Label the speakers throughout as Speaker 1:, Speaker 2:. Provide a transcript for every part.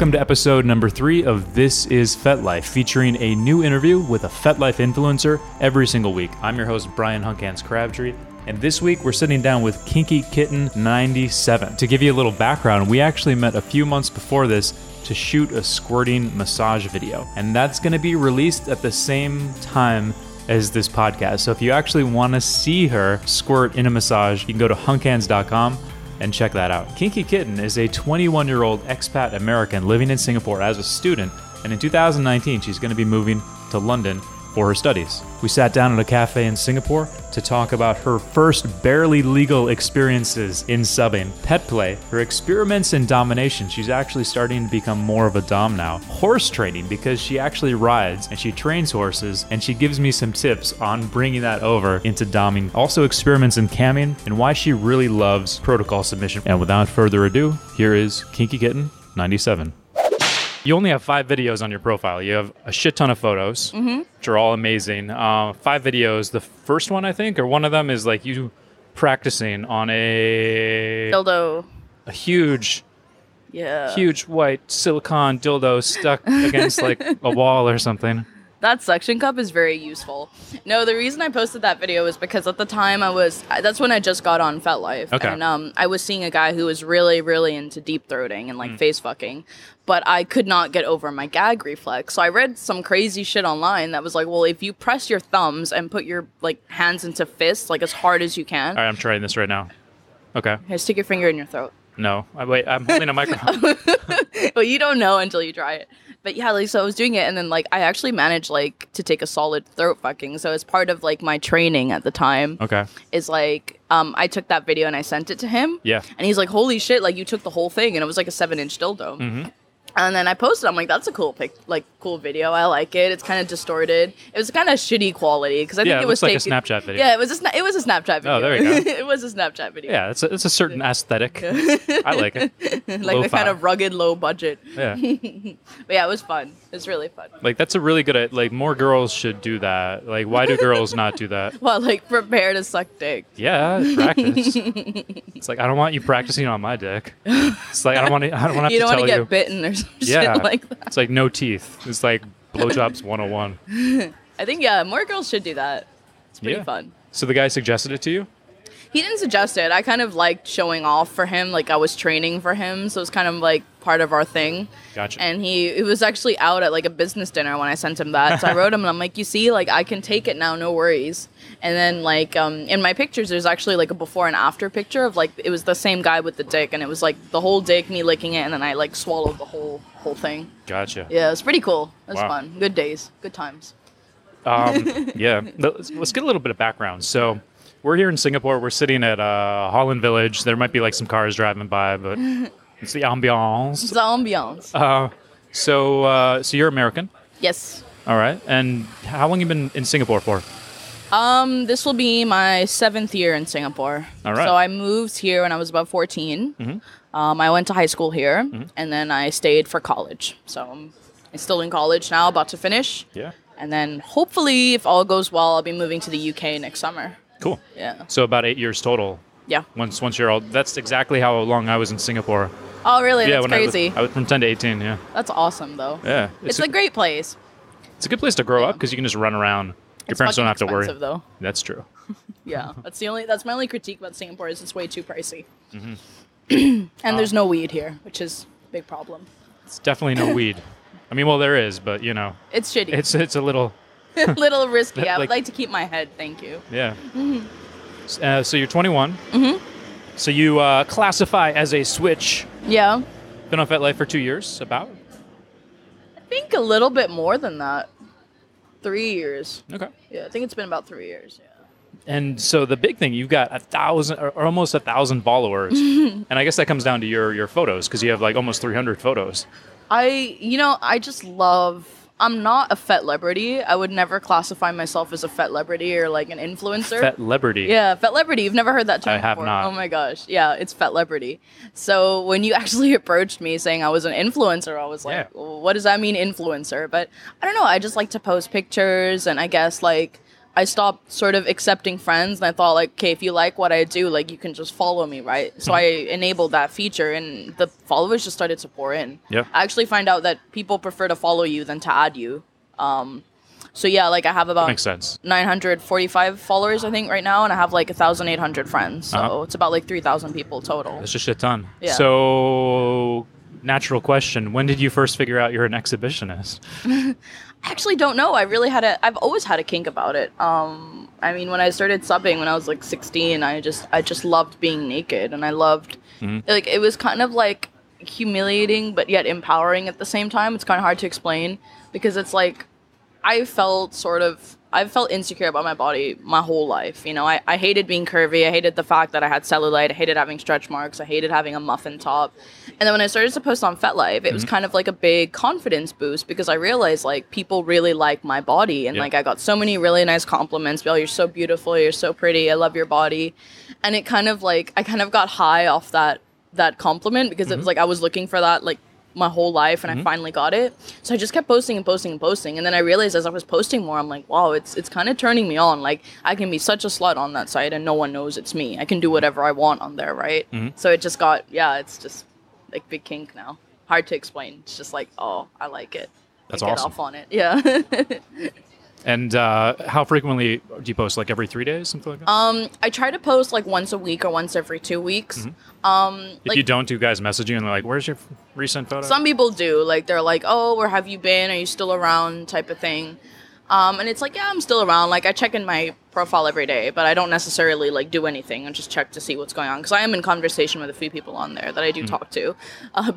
Speaker 1: Welcome to episode number 3 of This is FetLife, featuring a new interview with a FetLife influencer every single week. I'm your host, Brian Hunkans Crabtree, and this week we're sitting down with Kinky Kitten 97. To give you a little background, we actually met a few months before this to shoot a squirting massage video, and that's going to be released at the same time as this podcast. So if you actually want to see her squirt in a massage, you can go to hunkans.com and check that out. Kinky Kitten is a 21-year-old expat American living in Singapore as a student, and in 2019 she's going to be moving to London for her studies. We sat down at a cafe in Singapore to talk about her first barely legal experiences in subbing, Petplay, her experiments in domination. She's actually starting to become more of a dom now. Horse training, because she actually rides and she trains horses, and she gives me some tips on bringing that over into doming. Also experiments in camming and why she really loves protocol submission. And without further ado, here is Kinky Kitten 97. You only have 5 videos on your profile. You have a shit ton of photos, which are all amazing. 5 videos. The first one, I think, or one of them is like you practicing on a
Speaker 2: dildo.
Speaker 1: A huge white silicone dildo stuck against like a wall or something.
Speaker 2: That suction cup is very useful. No, the reason I posted that video is because at the time that's when I just got on FetLife.
Speaker 1: Okay.
Speaker 2: And I was seeing a guy who was really, really into deep throating and like face fucking. But I could not get over my gag reflex. So I read some crazy shit online that was like, well, if you press your thumbs and put your like hands into fists like as hard as you can.
Speaker 1: All right, I'm trying this right now. Okay.
Speaker 2: Here, stick your finger in your throat.
Speaker 1: No. Wait, I'm holding a microphone.
Speaker 2: Well, you don't know until you try it. But yeah, like, so I was doing it, and then, like, I actually managed, like, to take a solid throat fucking. So as part of, like, my training at the time, is, like, I took that video and I sent it to him.
Speaker 1: Yeah.
Speaker 2: And he's like, holy shit, like, you took the whole thing, and it was, like, a 7-inch dildo. Mm-hmm. And then I posted, I'm like, that's a cool cool video. I like it. It's kind of distorted. It was kind of shitty quality because I think it was
Speaker 1: like a Snapchat video.
Speaker 2: Yeah, it was a Snapchat video.
Speaker 1: Oh, there you go.
Speaker 2: It was a Snapchat video.
Speaker 1: Yeah, it's a certain aesthetic. I like it.
Speaker 2: Like
Speaker 1: Lo-fi.
Speaker 2: the kind of rugged, low budget.
Speaker 1: Yeah.
Speaker 2: But yeah, it was fun. It was really fun.
Speaker 1: Like, that's a really good, like, more girls should do that. Like, why do girls not do that?
Speaker 2: Well, like, prepare to suck dick.
Speaker 1: Yeah, practice. It's like, I don't want you practicing on my dick. It's like, I don't want to have to tell you.
Speaker 2: You don't want to get bitten or some shit like that.
Speaker 1: It's like no teeth. It's like blowjobs 101.
Speaker 2: I think, yeah, more girls should do that. It's pretty fun.
Speaker 1: So the guy suggested it to you?
Speaker 2: He didn't suggest it. I kind of liked showing off for him. Like, I was training for him, so it was kind of like part of our thing.
Speaker 1: Gotcha.
Speaker 2: And he was actually out at like a business dinner when I sent him that. So I wrote him and I'm like, you see, like, I can take it now, no worries. And then like in my pictures, there's actually like a before and after picture of like, it was the same guy with the dick, and it was like the whole dick, me licking it, and then I like swallowed the whole thing.
Speaker 1: Gotcha.
Speaker 2: Yeah, it was pretty cool. It was fun. Good days. Good times.
Speaker 1: Yeah. Let's get a little bit of background. So we're here in Singapore. We're sitting at Holland Village. There might be like some cars driving by, but it's the ambiance.
Speaker 2: It's the ambiance.
Speaker 1: So you're American?
Speaker 2: Yes.
Speaker 1: All right. And how long have you been in Singapore for?
Speaker 2: This will be my 7th year in Singapore.
Speaker 1: All right.
Speaker 2: So I moved here when I was about 14. Mm-hmm. I went to high school here, and then I stayed for college. So I'm still in college now, about to finish.
Speaker 1: Yeah.
Speaker 2: And then hopefully, if all goes well, I'll be moving to the UK next summer.
Speaker 1: Cool.
Speaker 2: Yeah.
Speaker 1: So about 8 years total.
Speaker 2: Yeah.
Speaker 1: Once you're old. That's exactly how long I was in Singapore.
Speaker 2: Oh, really?
Speaker 1: Yeah,
Speaker 2: That's crazy.
Speaker 1: I was from 10 to 18, yeah.
Speaker 2: That's awesome, though.
Speaker 1: Yeah.
Speaker 2: It's a great place.
Speaker 1: It's a good place to grow up because you can just run around. Your parents don't have to worry.
Speaker 2: Though.
Speaker 1: That's true.
Speaker 2: Yeah. That's my only critique about Singapore is it's way too pricey. Mm-hmm. And there's no weed here, which is a big problem.
Speaker 1: It's definitely no weed. I mean, well, there is, but, you know.
Speaker 2: It's shitty.
Speaker 1: It's a little...
Speaker 2: a little risky. I would like to keep my head, thank you.
Speaker 1: Yeah. Mm-hmm. So you're 21. Mm-hmm. So you classify as a switch.
Speaker 2: Yeah.
Speaker 1: Been on FetLife for 2 years, about?
Speaker 2: I think a little bit more than that. 3 years.
Speaker 1: Okay.
Speaker 2: Yeah, I think it's been about 3 years, yeah.
Speaker 1: And so the big thing, you've got 1,000 or almost 1,000 followers. And I guess that comes down to your photos because you have like almost 300 photos.
Speaker 2: I just love... I'm not a FetLiberty. I would never classify myself as a FetLiberty or like an influencer.
Speaker 1: FetLiberty.
Speaker 2: Yeah, FetLiberty. You've never heard that term
Speaker 1: before? I have not.
Speaker 2: Oh my gosh. Yeah, it's FetLiberty. So when you actually approached me saying I was an influencer, I was like, well, what does that mean, influencer? But I don't know. I just like to post pictures, and I guess like I stopped sort of accepting friends, and I thought like, okay, if you like what I do, like you can just follow me, right? So I enabled that feature, and the followers just started to pour in.
Speaker 1: Yeah.
Speaker 2: I actually find out that people prefer to follow you than to add you. So yeah, like I have about
Speaker 1: Makes sense.
Speaker 2: 945 followers, I think, right now, and I have like 1,800 friends. So it's about like 3,000 people total.
Speaker 1: That's a shit ton.
Speaker 2: Yeah.
Speaker 1: So, natural question: when did you first figure out you're an exhibitionist?
Speaker 2: I actually don't know. I've always had a kink about it. I mean, when I started subbing when I was like 16, I just loved being naked, and I loved like it was kind of like humiliating but yet empowering at the same time. It's kind of hard to explain because it's like I felt insecure about my body my whole life. You know, I hated being curvy. I hated the fact that I had cellulite. I hated having stretch marks. I hated having a muffin top. And then when I started to post on FetLife, it was kind of like a big confidence boost because I realized like people really like my body. And like I got so many really nice compliments. Oh, you're so beautiful. You're so pretty. I love your body. And it kind of like, I kind of got high off that compliment because it was like I was looking for that like my whole life, and I finally got it. So I just kept posting and posting and posting, and then I realized as I was posting more, I'm like, wow, it's kind of turning me on. Like I can be such a slut on that site and no one knows it's me. I can do whatever I want on there, right? So it just got, it's just like big kink now. Hard to explain. It's just like, oh, I like it.
Speaker 1: That's
Speaker 2: I get
Speaker 1: awesome.
Speaker 2: off on it. Yeah.
Speaker 1: And how frequently do you post? Like every 3 days, something like that?
Speaker 2: I try to post like once a week or once every 2 weeks.
Speaker 1: If you don't, do guys message you and they're like, "Where's your recent photo?"
Speaker 2: Some people do. Like they're like, "Oh, where have you been? Are you still around?" type of thing. And it's like, yeah, I'm still around. Like I check in my profile every day, but I don't necessarily like do anything. I just check to see what's going on because I am in conversation with a few people on there that I do talk to.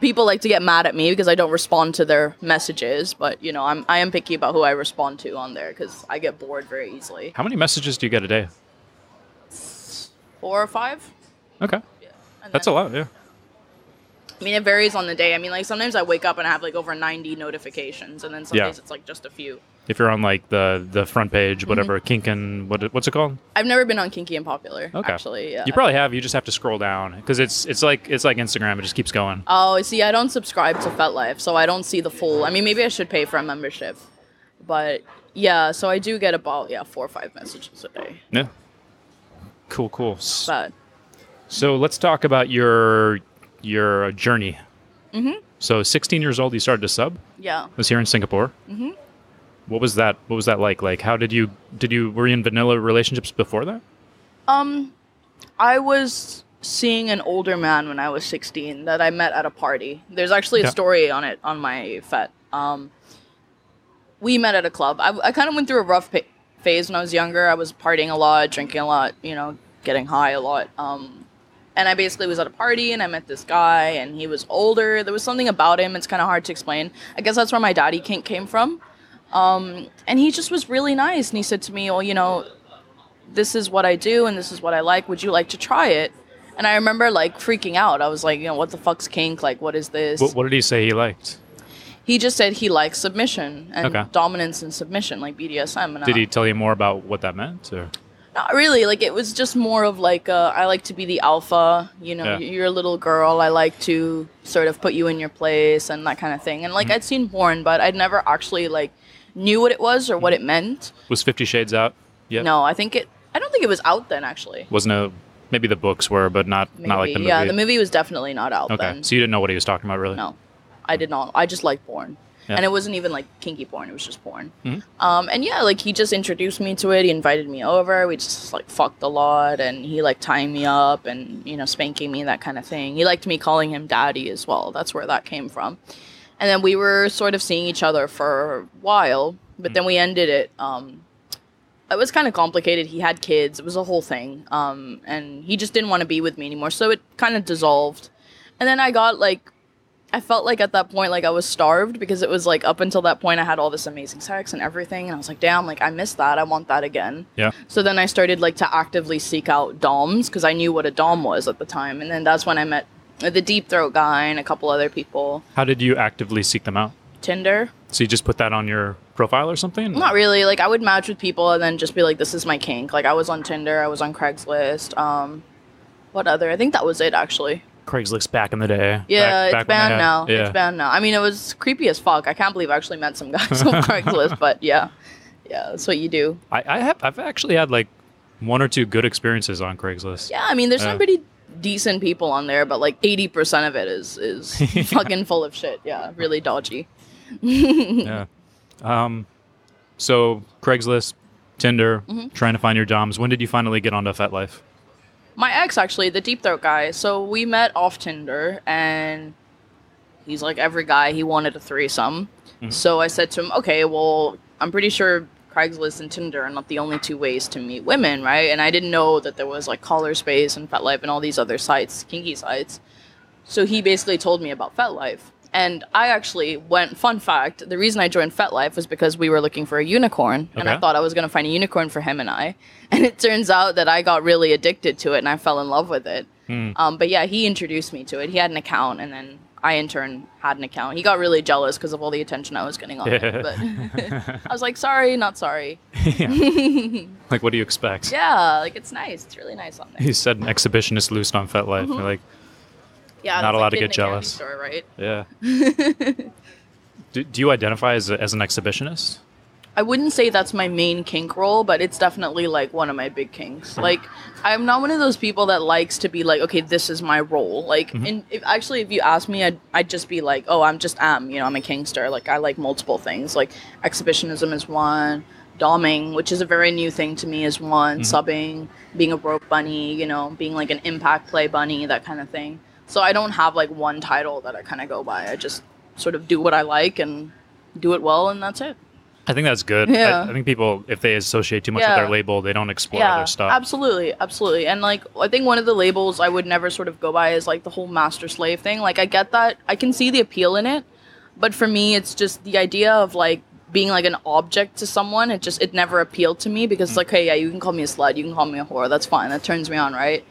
Speaker 2: People like to get mad at me because I don't respond to their messages, but you know, I am picky about who I respond to on there because I get bored very easily.
Speaker 1: How many messages do you get a day?
Speaker 2: 4 or 5.
Speaker 1: Okay,
Speaker 2: Yeah.
Speaker 1: that's a lot. Yeah.
Speaker 2: I mean, it varies on the day. I mean, like sometimes I wake up and I have like over 90 notifications, and then some days it's like just a few.
Speaker 1: If you're on like the front page, whatever, Kinkin, what's it called?
Speaker 2: I've never been on Kinky and Popular. Actually, yeah.
Speaker 1: You probably have. You just have to scroll down because it's like Instagram. It just keeps going.
Speaker 2: Oh, see, I don't subscribe to FetLife, so I don't see the full. I mean, maybe I should pay for a membership, but yeah. So I do get about 4 or 5 messages a day.
Speaker 1: Yeah. Cool.
Speaker 2: But
Speaker 1: So let's talk about your journey. So 16 years old, you started to sub.
Speaker 2: yeah.
Speaker 1: Was here in Singapore. What was that like? Like, how were you in vanilla relationships before that?
Speaker 2: I was seeing an older man when I was 16 that I met at a party. There's actually a story on it on my Fet. We met at a club. I kind of went through a rough phase when I was younger. I was partying a lot, drinking a lot, you know, getting high a lot. And I basically was at a party and I met this guy and he was older. There was something about him. It's kind of hard to explain. I guess that's where my daddy kink came from. And he just was really nice. And he said to me, well, you know, this is what I do and this is what I like. Would you like to try it? And I remember like freaking out. I was like, you know, what the fuck's kink? Like, what is this?
Speaker 1: What did he say he liked?
Speaker 2: He just said he likes submission and dominance and submission, like BDSM. And
Speaker 1: Did he tell you more about what that meant? Or?
Speaker 2: Not really. Like, it was just more of like, I like to be the alpha. You know, you're a little girl. I like to sort of put you in your place and that kind of thing. And like, I'd seen porn, but I'd never actually like knew what it was or what it meant.
Speaker 1: Was 50 Shades out yet?
Speaker 2: No, I don't think it was out then, actually.
Speaker 1: Maybe the books were, but not like the movie.
Speaker 2: Yeah, the movie was definitely not out then.
Speaker 1: Okay, so you didn't know what he was talking about, really?
Speaker 2: No, I did not. I just liked porn. Yeah. And it wasn't even like kinky porn, it was just porn. And yeah, like he just introduced me to it. He invited me over. We just like fucked a lot, and he like tying me up and, you know, spanking me, that kind of thing. He liked me calling him daddy as well. That's where that came from. And then we were sort of seeing each other for a while, but then we ended it. It was kind of complicated. He had kids. It was a whole thing. And he just didn't want to be with me anymore. So it kind of dissolved. And then I felt like at that point, like I was starved because it was like up until that point I had all this amazing sex and everything. And I was like, damn, like I miss that. I want that again. Yeah. So then I started like to actively seek out DOMs because I knew what a DOM was at the time. And then that's when I met the Deep Throat guy and a couple other people.
Speaker 1: How did you actively seek them out?
Speaker 2: Tinder.
Speaker 1: So you just put that on your profile or something?
Speaker 2: Not really. Like I would match with people and then just be like, this is my kink. Like I was on Tinder. I was on Craigslist. What other? I think that was it actually.
Speaker 1: Craigslist back in the day.
Speaker 2: Yeah, it's banned now. Yeah. It's banned now. I mean, it was creepy as fuck. I can't believe I actually met some guys on Craigslist, but yeah. Yeah, that's what you do.
Speaker 1: I've actually had like one or two good experiences on Craigslist.
Speaker 2: Yeah, I mean, there's some pretty decent people on there, but like 80% of it is fucking full of shit. Yeah, really dodgy.
Speaker 1: Yeah. So Craigslist, Tinder, trying to find your doms. When did you finally get onto FetLife?
Speaker 2: My ex, actually, the deep throat guy. So we met off Tinder, and he's like every guy. He wanted a threesome. So I said to him, okay, well, I'm pretty sure Craigslist and Tinder are not the only two ways to meet women, right? And I didn't know that there was like Collar Space and FetLife and all these other sites, kinky sites. So he basically told me about FetLife. And I actually fun fact, the reason I joined FetLife was because we were looking for a unicorn. And I thought I was going to find a unicorn for him and I. And it turns out that I got really addicted to it and I fell in love with it. But yeah, he introduced me to it. He had an account, and then I in turn had an account. He got really jealous because of all the attention I was getting on it. But I was like, sorry, not sorry.
Speaker 1: Like, what do you expect?
Speaker 2: Yeah, like it's nice. It's really nice on there.
Speaker 1: He said an exhibitionist loosed on FetLife. You're like,
Speaker 2: yeah,
Speaker 1: not allowed to get
Speaker 2: kid in a candy
Speaker 1: jealous.
Speaker 2: store, right?
Speaker 1: Yeah. Do you identify as an exhibitionist?
Speaker 2: I wouldn't say that's my main kink role, but it's definitely like one of my big kinks. Like, I'm not one of those people that likes to be like, okay, this is my role. Like, if you ask me, I'd just be like, oh, I'm a kinkster. Like, I like multiple things. Like, exhibitionism is one. Doming, which is a very new thing to me, is one. Subbing, being a rope bunny, being like an impact play bunny, that kind of thing. So I don't have like one title that I kind of go by. I just sort of do what I like and do it well, and that's it.
Speaker 1: I think that's good.
Speaker 2: Yeah.
Speaker 1: I think people, if they associate too much with their label, they don't explore other stuff.
Speaker 2: Absolutely. And like, I think one of the labels I would never sort of go by is like the whole master slave thing. Like, I get that. I can see the appeal in it. But for me, it's just the idea of like being like an object to someone. It never appealed to me because it's like, hey, yeah, you can call me a slut, you can call me a whore. That's fine. That turns me on, right?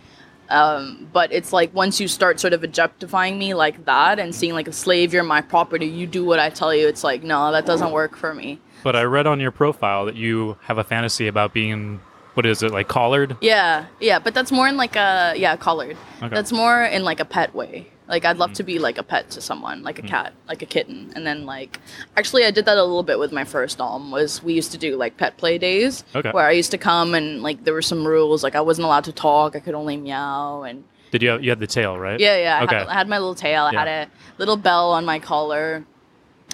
Speaker 2: But it's like once you start sort of objectifying me like that and seeing like a slave, you're my property, you do what I tell you. It's like, no, that doesn't work for me.
Speaker 1: But I read on your profile that you have a fantasy about being, what is it, like collared?
Speaker 2: Yeah, but that's more in like collared. Okay. That's more in like a pet way. Like, I'd love to be like a pet to someone, like a cat, like a kitten. And then like, actually I did that a little bit with my first dom. We used to do like Petplay days where I used to come and like there were some rules. Like, I wasn't allowed to talk. I could only meow. And
Speaker 1: you had the tail, right?
Speaker 2: Yeah.
Speaker 1: Okay.
Speaker 2: I had my little tail. I had a little bell on my collar.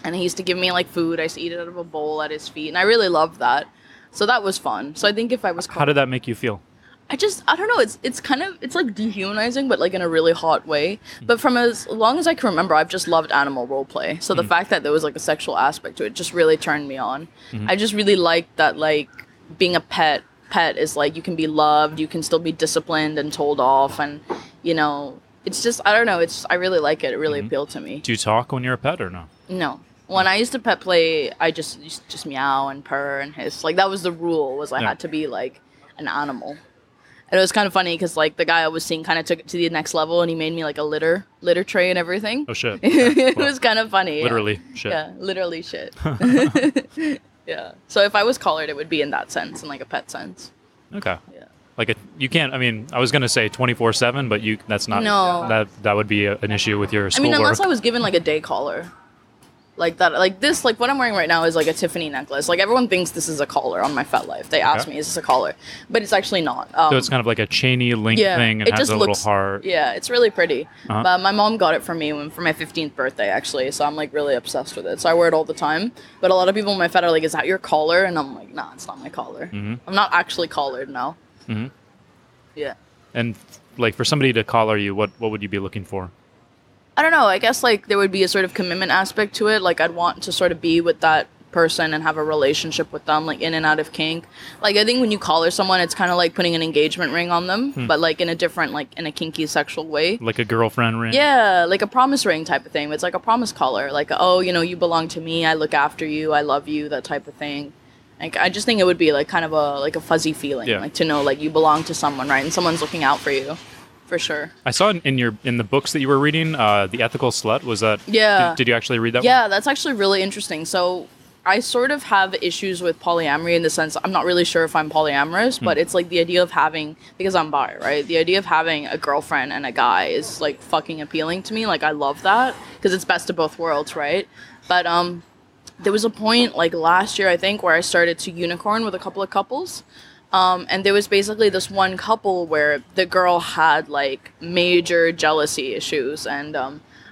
Speaker 2: And he used to give me like food. I used to eat it out of a bowl at his feet. And I really loved that. So that was fun. So I think if I was...
Speaker 1: How did that make you feel?
Speaker 2: I don't know. It's like dehumanizing, but like in a really hot way. But from as long as I can remember, I've just loved animal role play. So the fact that there was like a sexual aspect to it just really turned me on. I just really liked that, like, being a pet is like you can be loved, you can still be disciplined and told off, and it's just, I don't know, I really like it. It really appealed to me. Do
Speaker 1: you talk when you're a pet or no?
Speaker 2: No. When I used to pet play, I just used to just meow and purr and hiss. Like, that was the rule, was I had to be like an animal. And it was kind of funny because like the guy I was seeing kind of took it to the next level, and he made me like a litter tray and everything.
Speaker 1: Oh shit.
Speaker 2: It was kind of funny.
Speaker 1: Literally shit.
Speaker 2: Yeah, literally shit. Yeah. So if I was collared, it would be in that sense, in like a pet sense.
Speaker 1: Okay.
Speaker 2: Yeah.
Speaker 1: Like you can't. I mean, I was gonna say 24/7, but that's not.
Speaker 2: No.
Speaker 1: That would be an issue with your schoolwork.
Speaker 2: I mean, unless I was given like a day collar. Like that, like this, like what I'm wearing right now is like a Tiffany necklace. Like, everyone thinks this is a collar on my FetLife. They ask me, is this a collar? But it's actually not.
Speaker 1: So it's kind of like a chainy link thing and it has a little heart.
Speaker 2: Yeah, it's really pretty. But my mom got it for me for my 15th birthday, actually. So I'm like really obsessed with it. So I wear it all the time. But a lot of people in my Fet are like, is that your collar? And I'm like, nah, it's not my collar. I'm not actually collared now. Yeah.
Speaker 1: And like for somebody to collar you, what would you be looking for?
Speaker 2: I don't know. I guess like there would be a sort of commitment aspect to it. Like, I'd want to sort of be with that person and have a relationship with them, like in and out of kink. Like, I think when you collar someone, it's kind of like putting an engagement ring on them, but like in a different, like in a kinky sexual way. Like
Speaker 1: a girlfriend ring?
Speaker 2: Yeah, like a promise ring type of thing. It's like a promise collar. Like, oh, you belong to me. I look after you. I love you. That type of thing. Like, I just think it would be like kind of a fuzzy feeling, like to know like you belong to someone, right? And someone's looking out for you. For sure.
Speaker 1: I saw in the books that you were reading, The Ethical Slut. Was that?
Speaker 2: Yeah.
Speaker 1: Did you actually read that one?
Speaker 2: Yeah, that's actually really interesting. So I sort of have issues with polyamory in the sense I'm not really sure if I'm polyamorous, but it's like the idea of having, because I'm bi, right? The idea of having a girlfriend and a guy is like fucking appealing to me. Like, I love that because it's best of both worlds, right? But there was a point like last year, I think, where I started to unicorn with a couple of couples. And there was basically this one couple where the girl had like major jealousy issues, and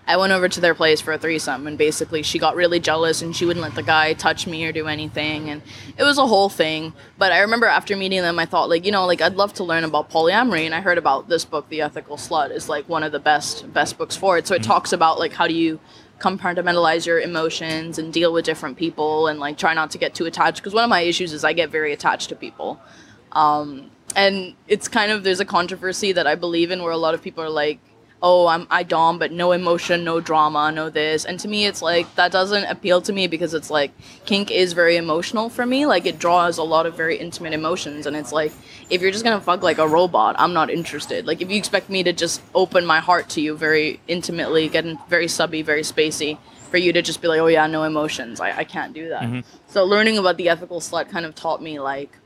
Speaker 2: I went over to their place for a threesome, and basically she got really jealous and she wouldn't let the guy touch me or do anything, and it was a whole thing. But I remember after meeting them, I thought like, like I'd love to learn about polyamory, and I heard about this book, The Ethical Slut, is like one of the best books for it. So it talks about like how do you compartmentalize your emotions and deal with different people and like try not to get too attached, because one of my issues is I get very attached to people. And it's kind of, there's a controversy that I believe in where a lot of people are like, oh, I dom, but no emotion, no drama, no this. And to me, it's like, that doesn't appeal to me, because it's like, kink is very emotional for me. Like, it draws a lot of very intimate emotions. And it's like, if you're just gonna fuck like a robot, I'm not interested. Like, if you expect me to just open my heart to you very intimately, getting very subby, very spacey, for you to just be like, oh yeah, no emotions, I can't do that. Mm-hmm. So learning about The Ethical Slut kind of taught me like,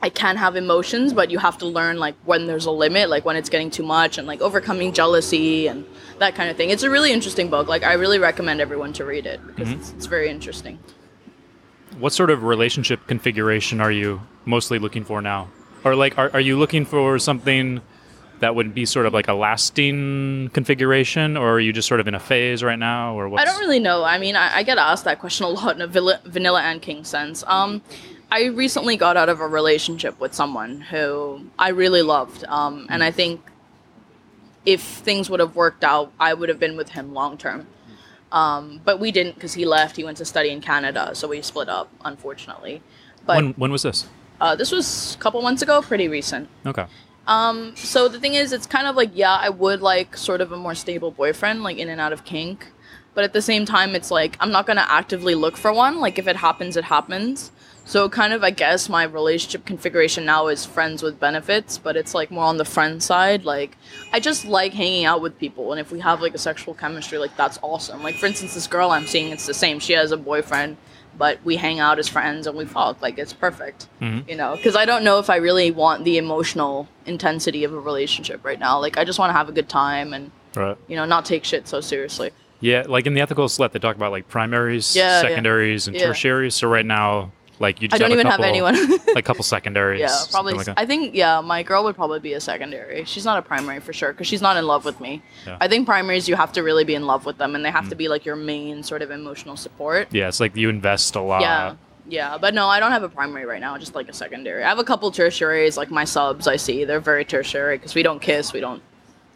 Speaker 2: I can have emotions, but you have to learn like when there's a limit, like when it's getting too much, and like overcoming jealousy and that kind of thing. It's a really interesting book. Like, I really recommend everyone to read it, because it's very interesting.
Speaker 1: What sort of relationship configuration are you mostly looking for now? Or like, are you looking for something that would be sort of like a lasting configuration, or are you just sort of in a phase right now? Or
Speaker 2: I don't really know. I mean, I get asked that question a lot in a vanilla and kink sense. I recently got out of a relationship with someone who I really loved, and I think if things would have worked out, I would have been with him long term. But we didn't, because he left. He went to study in Canada, so we split up, unfortunately. But
Speaker 1: when was this?
Speaker 2: This was a couple months ago, pretty recent.
Speaker 1: Okay.
Speaker 2: So the thing is, it's kind of like, yeah, I would like sort of a more stable boyfriend, like in and out of kink. But at the same time, it's like, I'm not going to actively look for one. Like, if it happens, it happens. So kind of, I guess, my relationship configuration now is friends with benefits, but it's like more on the friend side. Like, I just like hanging out with people, and if we have like a sexual chemistry, like, that's awesome. Like, for instance, this girl I'm seeing, it's the same. She has a boyfriend, but we hang out as friends and we fuck. Like, it's perfect, because I don't know if I really want the emotional intensity of a relationship right now. Like, I just want to have a good time and, not take shit so seriously.
Speaker 1: Yeah, like in The Ethical Slut, they talk about like primaries, secondaries, and tertiaries. So right now, like, you just
Speaker 2: I don't even have anyone.
Speaker 1: like a couple secondaries.
Speaker 2: Yeah, probably. Like I think, my girl would probably be a secondary. She's not a primary for sure, because she's not in love with me. Yeah. I think primaries, you have to really be in love with them, and they have to be like your main sort of emotional support.
Speaker 1: Yeah, it's like you invest a lot.
Speaker 2: Yeah, but no, I don't have a primary right now, just like a secondary. I have a couple tertiaries, like my subs I see. They're very tertiary, because we don't kiss,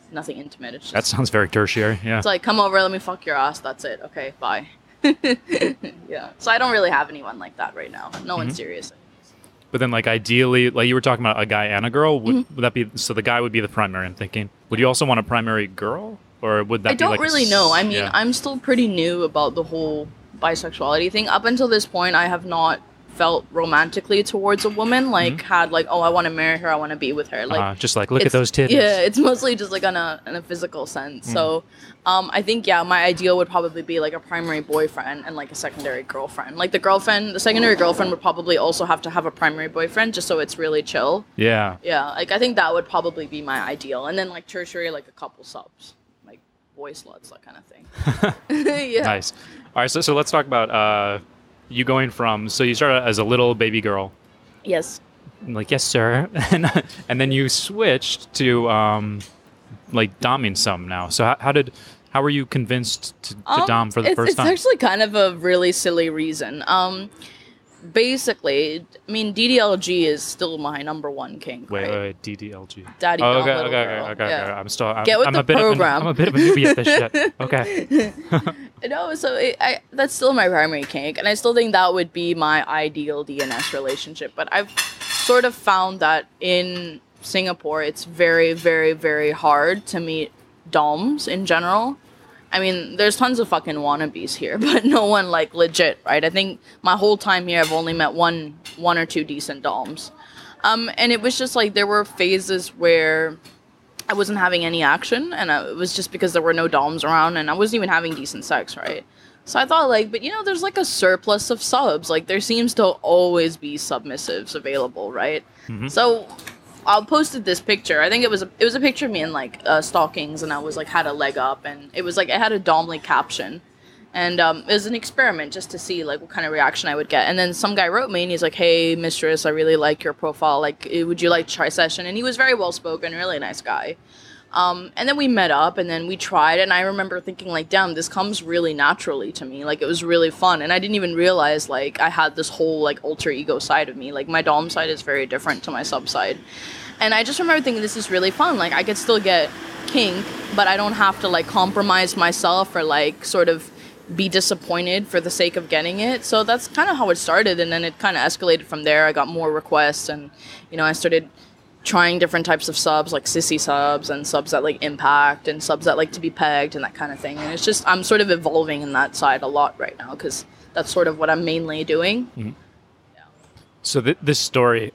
Speaker 2: nothing intimate. It's just,
Speaker 1: that sounds very tertiary, yeah.
Speaker 2: It's like, come over, let me fuck your ass, that's it. Okay, bye. Yeah. So I don't really have anyone like that right now. No one's serious.
Speaker 1: But then, like, ideally, like you were talking about a guy and a girl, would that be, so the guy would be the primary, I'm thinking. Would you also want a primary girl? Or would that be like...
Speaker 2: I don't really know. I mean, I'm still pretty new about the whole bisexuality thing. Up until this point, I have not felt romantically towards a woman, like had like, oh, I want to marry her, I want to be with her, like
Speaker 1: just like, look at those titties.
Speaker 2: Yeah, it's mostly just like in a physical sense. So I think my ideal would probably be like a primary boyfriend and like a secondary girlfriend. Like the secondary girlfriend would probably also have to have a primary boyfriend, just so it's really chill. Yeah, like I think that would probably be my ideal. And then like tertiary, like a couple subs, like boy sluts, that kind of thing. Yeah.
Speaker 1: Nice. All right, so let's talk about you going from, so you started as a little baby girl.
Speaker 2: Yes.
Speaker 1: I'm like, yes, sir. And then you switched to like doming some now. So how were you convinced to dom for the first time?
Speaker 2: It's actually kind of a really silly reason. Basically, I mean, DDLG is still my number one kink.
Speaker 1: Wait, DDLG.
Speaker 2: Daddy
Speaker 1: dom,
Speaker 2: okay. Get with the program.
Speaker 1: I'm a bit of a newbie at this shit. Okay.
Speaker 2: No, so that's still my primary kink, and I still think that would be my ideal DNS relationship. But I've sort of found that in Singapore, it's very, very, very hard to meet doms in general. I mean, there's tons of fucking wannabes here, but no one like legit, right? I think my whole time here, I've only met one or two decent doms. And it was just like there were phases where I wasn't having any action, and it was just because there were no doms around, and I wasn't even having decent sex, right? So I thought, like, but there's like a surplus of subs. Like, there seems to always be submissives available, right? So I posted this picture. I think it was a picture of me in like stockings, and I was like had a leg up, and it was like it had a domly caption, And it was an experiment just to see like what kind of reaction I would get. And then some guy wrote me and he's like, "Hey, mistress, I really like your profile. Like, would you like to try a session?" And he was very well spoken, really nice guy. And then we met up and then we tried. And I remember thinking like, damn, this comes really naturally to me. Like, it was really fun. And I didn't even realize like I had this whole like alter ego side of me. Like, my dom side is very different to my sub side. And I just remember thinking, this is really fun. Like, I could still get kink, but I don't have to like compromise myself or like sort of be disappointed for the sake of getting it. So that's kind of how it started, and then it kind of escalated from there. I got more requests, and I started trying different types of subs, like sissy subs and subs that like impact and subs that like to be pegged and that kind of thing. And it's just, I'm sort of evolving in that side a lot right now because that's sort of what I'm mainly doing.
Speaker 1: Mm-hmm. Yeah. So this story,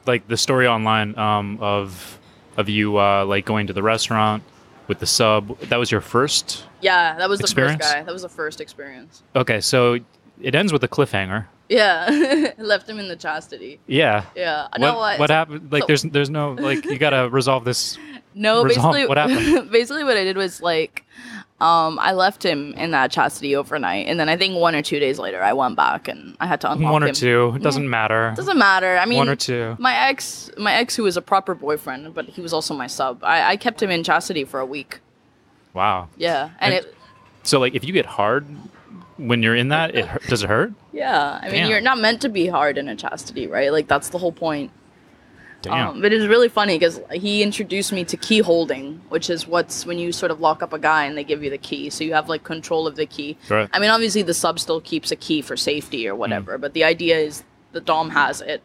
Speaker 1: like the story online of you like going to the restaurant with the sub, that was your first
Speaker 2: Yeah, that was
Speaker 1: experience?
Speaker 2: The first guy. That was the first experience.
Speaker 1: Okay, so it ends with a cliffhanger.
Speaker 2: Yeah, left him in the chastity.
Speaker 1: Yeah.
Speaker 2: Yeah.
Speaker 1: What happened? Like, there's no, like, you gotta resolve this.
Speaker 2: No, basically,
Speaker 1: what happened?
Speaker 2: Basically, what I did was like, I left him in that chastity overnight, and then I think 1 or 2 days later, I went back and I had to unlock him.
Speaker 1: 1 or 2, it doesn't matter.
Speaker 2: Doesn't matter. I mean,
Speaker 1: 1 or 2.
Speaker 2: My ex, who was a proper boyfriend, but he was also my sub. I kept him in chastity for a week.
Speaker 1: Wow.
Speaker 2: Yeah, and
Speaker 1: so like, if you get hard when you're in that, does it hurt?
Speaker 2: Yeah, I mean,
Speaker 1: Damn.
Speaker 2: you're not meant to be hard in a chastity, right? Like, that's the whole point.
Speaker 1: Damn.
Speaker 2: But it was really funny because he introduced me to keyholding, which is when you sort of lock up a guy and they give you the key. So you have like control of the key.
Speaker 1: Right.
Speaker 2: I mean, obviously the sub still keeps a key for safety or whatever, but the idea is the dom has it.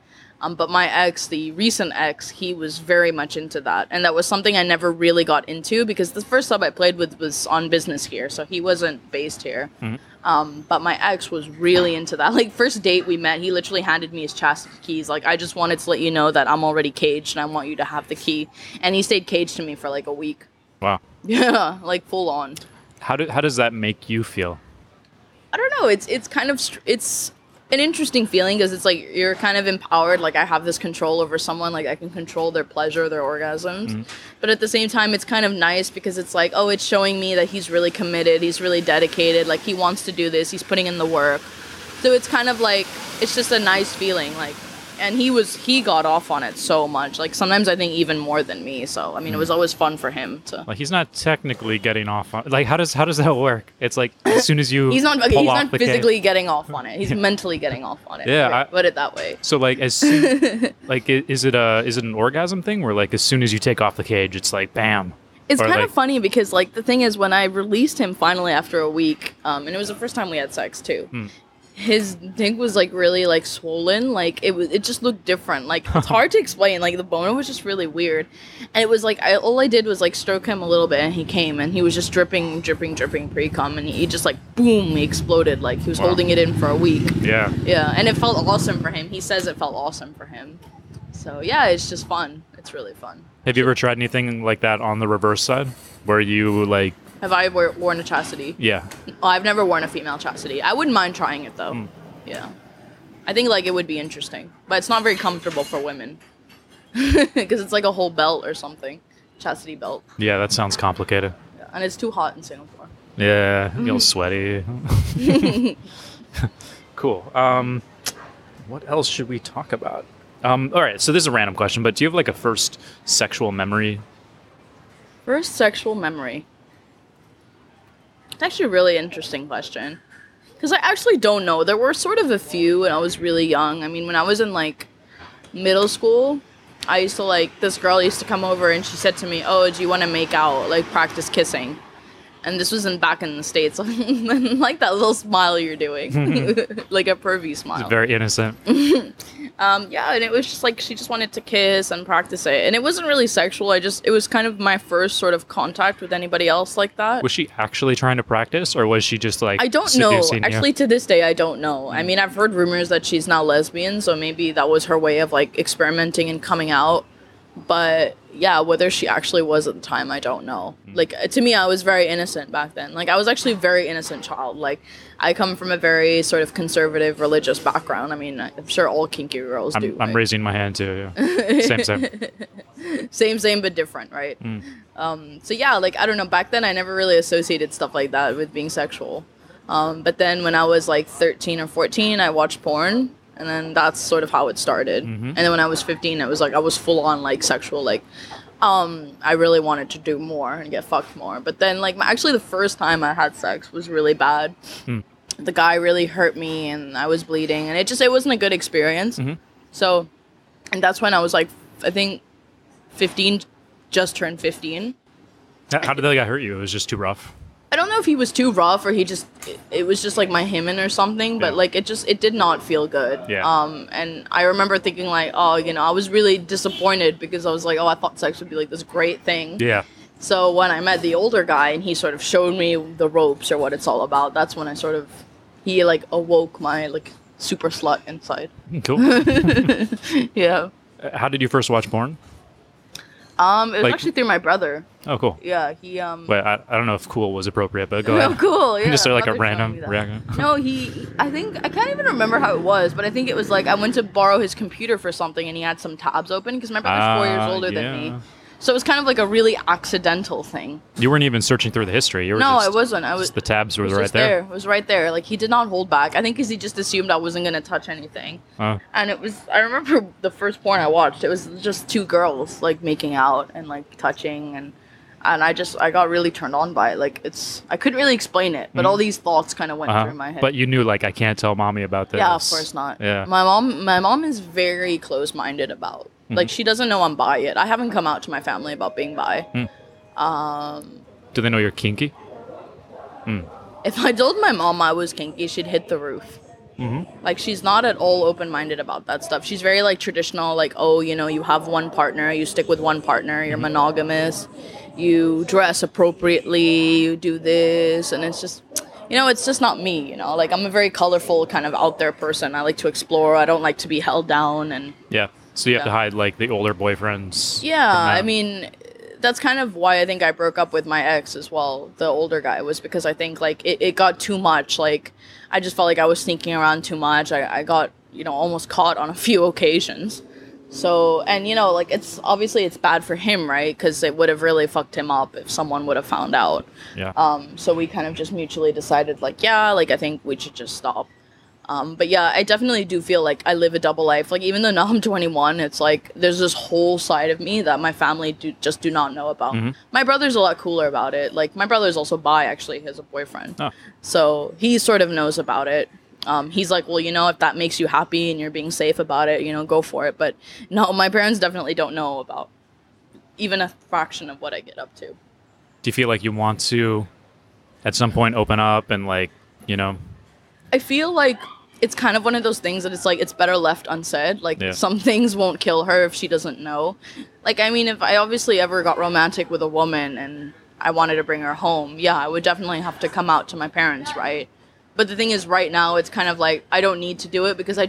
Speaker 2: But my ex, the recent ex, he was very much into that. And that was something I never really got into because the first sub I played with was on business here. So he wasn't based here. Mm-hmm. But my ex was really into that. Like, first date we met, he literally handed me his chastity keys. Like, I just wanted to let you know that I'm already caged and I want you to have the key. And he stayed caged to me for like a week.
Speaker 1: Wow.
Speaker 2: Yeah, like full on.
Speaker 1: How does that make you feel?
Speaker 2: I don't know. It's kind of... it's an interesting feeling because it's like you're kind of empowered. Like, I have this control over someone. Like, I can control their pleasure, their orgasms. Mm-hmm. But at the same time, it's kind of nice because it's like, oh, it's showing me that he's really committed. He's really dedicated. Like, he wants to do this. He's putting in the work. So it's kind of like, it's just a nice feeling. Like, and he got off on it so much. Like, sometimes I think even more than me. So, I mean, it was always fun for him to...
Speaker 1: Like, he's not technically getting off on... Like, how does that work? It's like, as soon as you
Speaker 2: He's not physically
Speaker 1: cage.
Speaker 2: Getting off on it. He's mentally getting off on it.
Speaker 1: Yeah.
Speaker 2: Put it that way.
Speaker 1: So, like, as soon... like, is it an orgasm thing where, like, as soon as you take off the cage, it's like, bam?
Speaker 2: It's kind of funny because, like, the thing is, when I released him finally after a week, and it was the first time we had sex, too, his dick was, like, really, like, swollen. Like, it just looked different. Like, it's hard to explain. Like, the boner was just really weird. And it was, like, all I did was, like, stroke him a little bit, and he came, and he was just dripping pre-cum, and he just, like, boom, he exploded. Like, he was holding it in for a week.
Speaker 1: Yeah.
Speaker 2: Yeah, and it felt awesome for him. He says it felt awesome for him. So, yeah, it's just fun. It's really fun.
Speaker 1: Have you ever tried anything like that on the reverse side? Where you, like...
Speaker 2: Have I worn a chastity?
Speaker 1: Yeah.
Speaker 2: Oh, I've never worn a female chastity. I wouldn't mind trying it, though. Yeah. I think, like, it would be interesting. But it's not very comfortable for women. Because it's like a whole belt or something. Chastity belt.
Speaker 1: Yeah, that sounds complicated.
Speaker 2: Yeah. And it's too hot in Singapore.
Speaker 1: Yeah, you feel sweaty. Cool. What else should we talk about? All right, so this is a random question, but do you have, like, a first sexual memory?
Speaker 2: First sexual memory? It's actually a really interesting question. Because I actually don't know. There were sort of a few when I was really young. I mean, when I was in, like, middle school, I used to, like, this girl used to come over and she said to me, oh, do you want to make out, like, practice kissing? And this was back in the States. Like that little smile you're doing. Like a pervy smile.
Speaker 1: It's very innocent.
Speaker 2: Yeah, and it was just like she just wanted to kiss and practice it. And it wasn't really sexual. It was kind of my first sort of contact with anybody else like that.
Speaker 1: Was she actually trying to practice, or was she just like
Speaker 2: I don't know. Actually,
Speaker 1: you?
Speaker 2: To this day, I don't know. I mean, I've heard rumors that she's now lesbian, so maybe that was her way of like experimenting and coming out. But yeah, whether she actually was at the time, I don't know. Like, to me, I was very innocent back then. Like, I was actually a very innocent child. Like, I come from a very sort of conservative religious background. I mean, I'm sure all kinky girls do.
Speaker 1: I'm raising my hand too. Yeah.
Speaker 2: Same, but different, right? So yeah, like, I don't know. Back then, I never really associated stuff like that with being sexual. But then when I was like 13 or 14, I watched porn. And then that's sort of how it started. And then when I was 15, it was like I was full on like sexual, like I really wanted to do more and get fucked more. But then like actually the first time I had sex was really bad. The guy really hurt me and I was bleeding and it wasn't a good experience. So, and that's when I was like, I think 15, just turned 15.
Speaker 1: How did that guy hurt you? It was just too rough?
Speaker 2: I don't know if he was too rough or it was just like my hymen or something, but like it did not feel good. And I remember thinking like, oh, you know, I was really disappointed because I was like, oh, I thought sex would be like this great thing. So when I met the older guy and he sort of showed me the ropes or what it's all about, that's when he like awoke my like super slut inside.
Speaker 1: Cool.
Speaker 2: Yeah.
Speaker 1: How did you first watch porn?
Speaker 2: It was actually through my brother.
Speaker 1: Oh, cool.
Speaker 2: Yeah, he
Speaker 1: Wait, I don't know if cool was appropriate, but go ahead.
Speaker 2: No, cool. Yeah.
Speaker 1: Just like a random reaction.
Speaker 2: No, I can't even remember how it was, but I think it was like I went to borrow his computer for something, and he had some tabs open because my brother's 4 years older than me. So it was kind of like a really accidental thing. You
Speaker 1: weren't even searching through the history. You were
Speaker 2: I wasn't.
Speaker 1: The tabs were right there.
Speaker 2: It was right there. Like he did not hold back. I think because he just assumed I wasn't gonna touch anything. And I remember the first porn I watched. It was just two girls like making out and like touching, and I got really turned on by it. Like I couldn't really explain it, but all these thoughts kind of went through my head.
Speaker 1: But you knew like I can't tell mommy about this.
Speaker 2: Yeah, of course not.
Speaker 1: Yeah.
Speaker 2: My mom is very close-minded about. Like, she doesn't know I'm bi yet. I haven't come out to my family about being bi.
Speaker 1: Do they know you're kinky?
Speaker 2: If I told my mom I was kinky, she'd hit the roof. Like, she's not at all open-minded about that stuff. She's very, like, traditional, like, oh, you know, you have one partner, you stick with one partner, you're monogamous, you dress appropriately, you do this, and it's just... You know, it's just not me, you know? Like, I'm a very colorful, kind of out there person. I like to explore. I don't like to be held down, and... Yeah.
Speaker 1: So you have to hide, like, the older boyfriends.
Speaker 2: Yeah, I mean, that's kind of why I think I broke up with my ex as well, the older guy, was because I think, like, it got too much. Like, I just felt like I was sneaking around too much. I got, you know, almost caught on a few occasions. So, and, you know, like, it's bad for him, right? Because it would have really fucked him up if someone would have found out.
Speaker 1: Yeah.
Speaker 2: So we kind of just mutually decided, like, yeah, like, I think we should just stop. But yeah, I definitely do feel like I live a double life. Like, even though now I'm 21, it's like there's this whole side of me that my family do not know about. My brother's a lot cooler about it. Like, my brother's also bi, actually. He has a boyfriend. So he sort of knows about it. He's like, well, you know, if that makes you happy and you're being safe about it, you know, go for it. But no, my parents definitely don't know about even a fraction of what I get up to.
Speaker 1: Do you feel like you want to, at some point, open up and, like, you know...
Speaker 2: I feel like it's kind of one of those things that it's like, it's better left unsaid. Like, some things won't kill her if she doesn't know. Like, I mean, if I obviously ever got romantic with a woman and I wanted to bring her home, yeah, I would definitely have to come out to my parents, right? But the thing is, right now, it's kind of like, I don't need to do it because I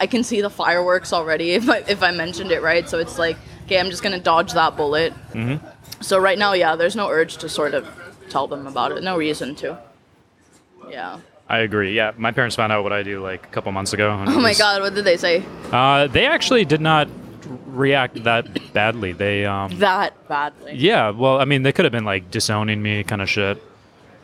Speaker 2: can see the fireworks already if I mentioned it, right? So it's like, okay, I'm just going to dodge that bullet. So right now, yeah, there's no urge to sort of tell them about it. No reason to. Yeah.
Speaker 1: I agree. Yeah, my parents found out what I do like a couple months ago.
Speaker 2: Oh my God, what did they say?
Speaker 1: They actually did not react that badly. They
Speaker 2: that badly?
Speaker 1: Yeah, well, I mean, they could have been like disowning me kind of shit.